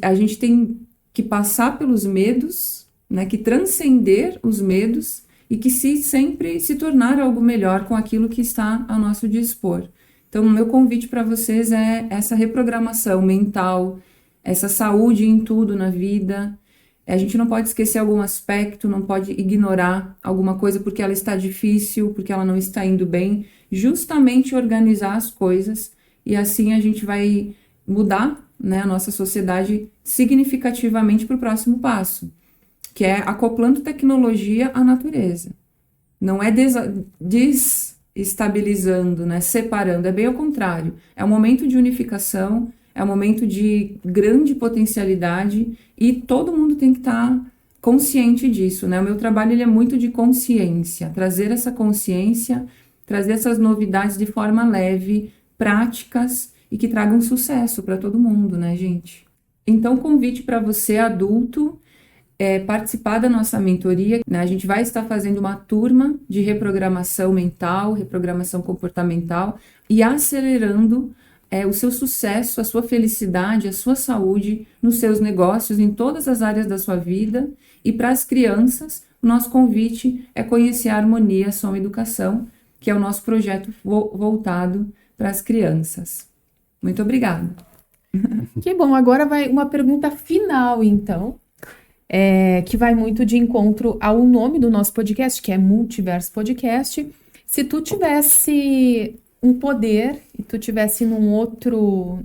A gente tem que passar pelos medos, né, que transcender os medos e que sempre se tornar algo melhor com aquilo que está ao nosso dispor. Então, o meu convite para vocês é essa reprogramação mental, essa saúde em tudo na vida. A gente não pode esquecer algum aspecto, não pode ignorar alguma coisa porque ela está difícil, porque ela não está indo bem. Justamente organizar as coisas e assim a gente vai mudar, né, a nossa sociedade significativamente para o próximo passo, que é acoplando tecnologia à natureza. Não é desestabilizando, né, separando, é bem ao contrário. É um momento de unificação, é um momento de grande potencialidade e todo mundo tem que estar consciente disso, né? O meu trabalho ele é muito de consciência, trazer essa consciência, trazer essas novidades de forma leve, práticas e que tragam sucesso para todo mundo, né, gente? Então, convite para você, adulto, participar da nossa mentoria, né? A gente vai estar fazendo uma turma de reprogramação mental, reprogramação comportamental e acelerando o seu sucesso, a sua felicidade, a sua saúde nos seus negócios, em todas as áreas da sua vida. E para as crianças, o nosso convite é conhecer a Harmonia Som Educação, que é o nosso projeto voltado para as crianças. Muito obrigada. Que bom, agora vai uma pergunta final, então, que vai muito de encontro ao nome do nosso podcast, que é Multiverso Podcast. Se tu tivesse um poder e tu tivesse num outro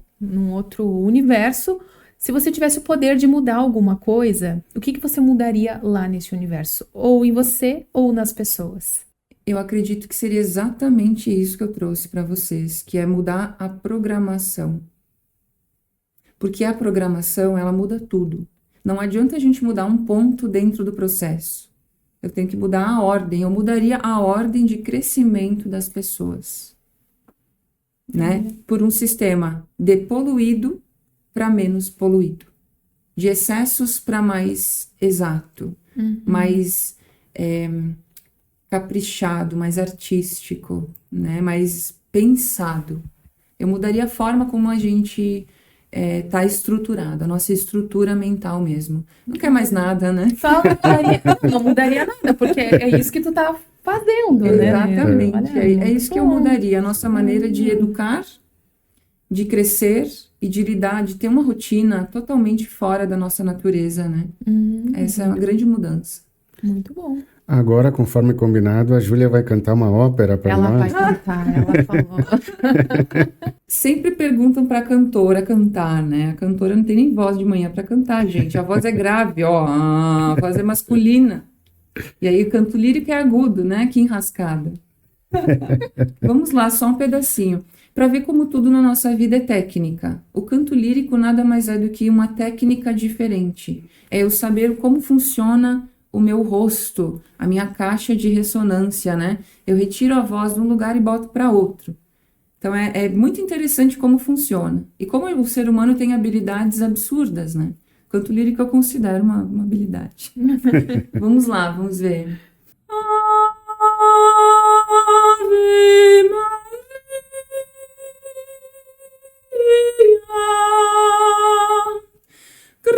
universo, se você tivesse o poder de mudar alguma coisa, o que você mudaria lá nesse universo? Ou em você ou nas pessoas? Eu acredito que seria exatamente isso que eu trouxe para vocês, que é mudar a programação. Porque a programação, ela muda tudo. Não adianta a gente mudar um ponto dentro do processo. Eu tenho que mudar a ordem. Eu mudaria a ordem de crescimento das pessoas, né? Por um sistema de poluído para menos poluído. De excessos para mais exato. Mais caprichado, mais artístico, né? Mais pensado. Eu mudaria a forma como a gente tá estruturado, a nossa estrutura mental mesmo. Não quer mais nada, né? Não mudaria nada, porque é isso que tu tá fazendo, né? Exatamente, é isso que eu mudaria, a nossa maneira de educar, de crescer e de lidar, de ter uma rotina totalmente fora da nossa natureza, né? Essa é uma grande mudança. Muito bom. Agora, conforme combinado, a Júlia vai cantar uma ópera para nós. Ela vai cantar, ela falou. Sempre perguntam para a cantora cantar, né? A cantora não tem nem voz de manhã para cantar, gente. A voz é grave, ó. A voz é masculina. E aí o canto lírico é agudo, né? Que enrascada. Vamos lá, só um pedacinho. Para ver como tudo na nossa vida é técnica. O canto lírico nada mais é do que uma técnica diferente. É eu saber como funciona o meu rosto, a minha caixa de ressonância, né? Eu retiro a voz de um lugar e boto para outro. Então, é muito interessante como funciona. E como o ser humano tem habilidades absurdas, né? Canto lírico eu considero uma habilidade. Vamos lá, vamos ver. Ave Maria, gratia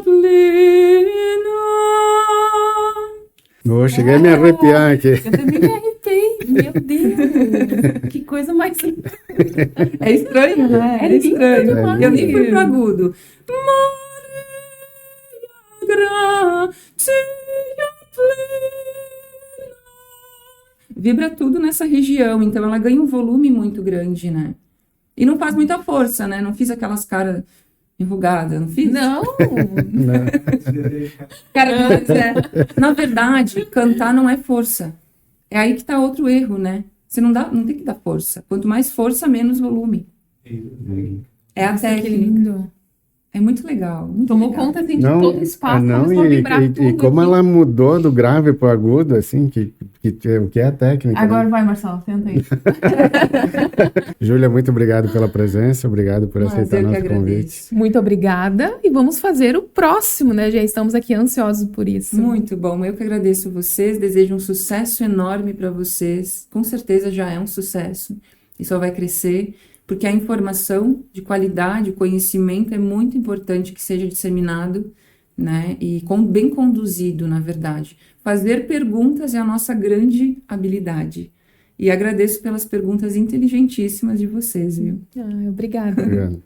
plena. cheguei a me arrepiar aqui. Eu também me arrepiei. Meu Deus, que coisa mais linda. É estranho, né? É É estranho. lindo demais. Eu nem fui pro agudo. Maria, gratia plena. Vibra tudo nessa região, então ela ganha um volume muito grande, né? E não faz muita força, né? Não fiz aquelas caras enrugadas, não fiz? Não, Cara, na verdade, cantar não é força. É aí que tá outro erro, né? Você não tem que dar força. Quanto mais força, menos volume. É a nossa, que técnica. lindo. É muito legal. Muito Tomou legal. conta assim, de Não, todo o espaço, não, começou a vibrar e tudo como aqui. ela mudou do grave pro agudo, assim, o que é a técnica, Agora né? vai, Marcelo, senta aí. Júlia, muito obrigado pela presença, obrigado por Mas aceitar eu que nosso convite. agradeço. Muito obrigada e vamos fazer o próximo, né? Já estamos aqui ansiosos por isso. Muito bom. Eu que agradeço vocês. Desejo um sucesso enorme para vocês. Com certeza já é um sucesso. E só vai crescer. Porque a informação de qualidade, o conhecimento é muito importante que seja disseminado, né? E bem conduzido, na verdade. Fazer perguntas é a nossa grande habilidade. E agradeço pelas perguntas inteligentíssimas de vocês, viu? Obrigada. Obrigado.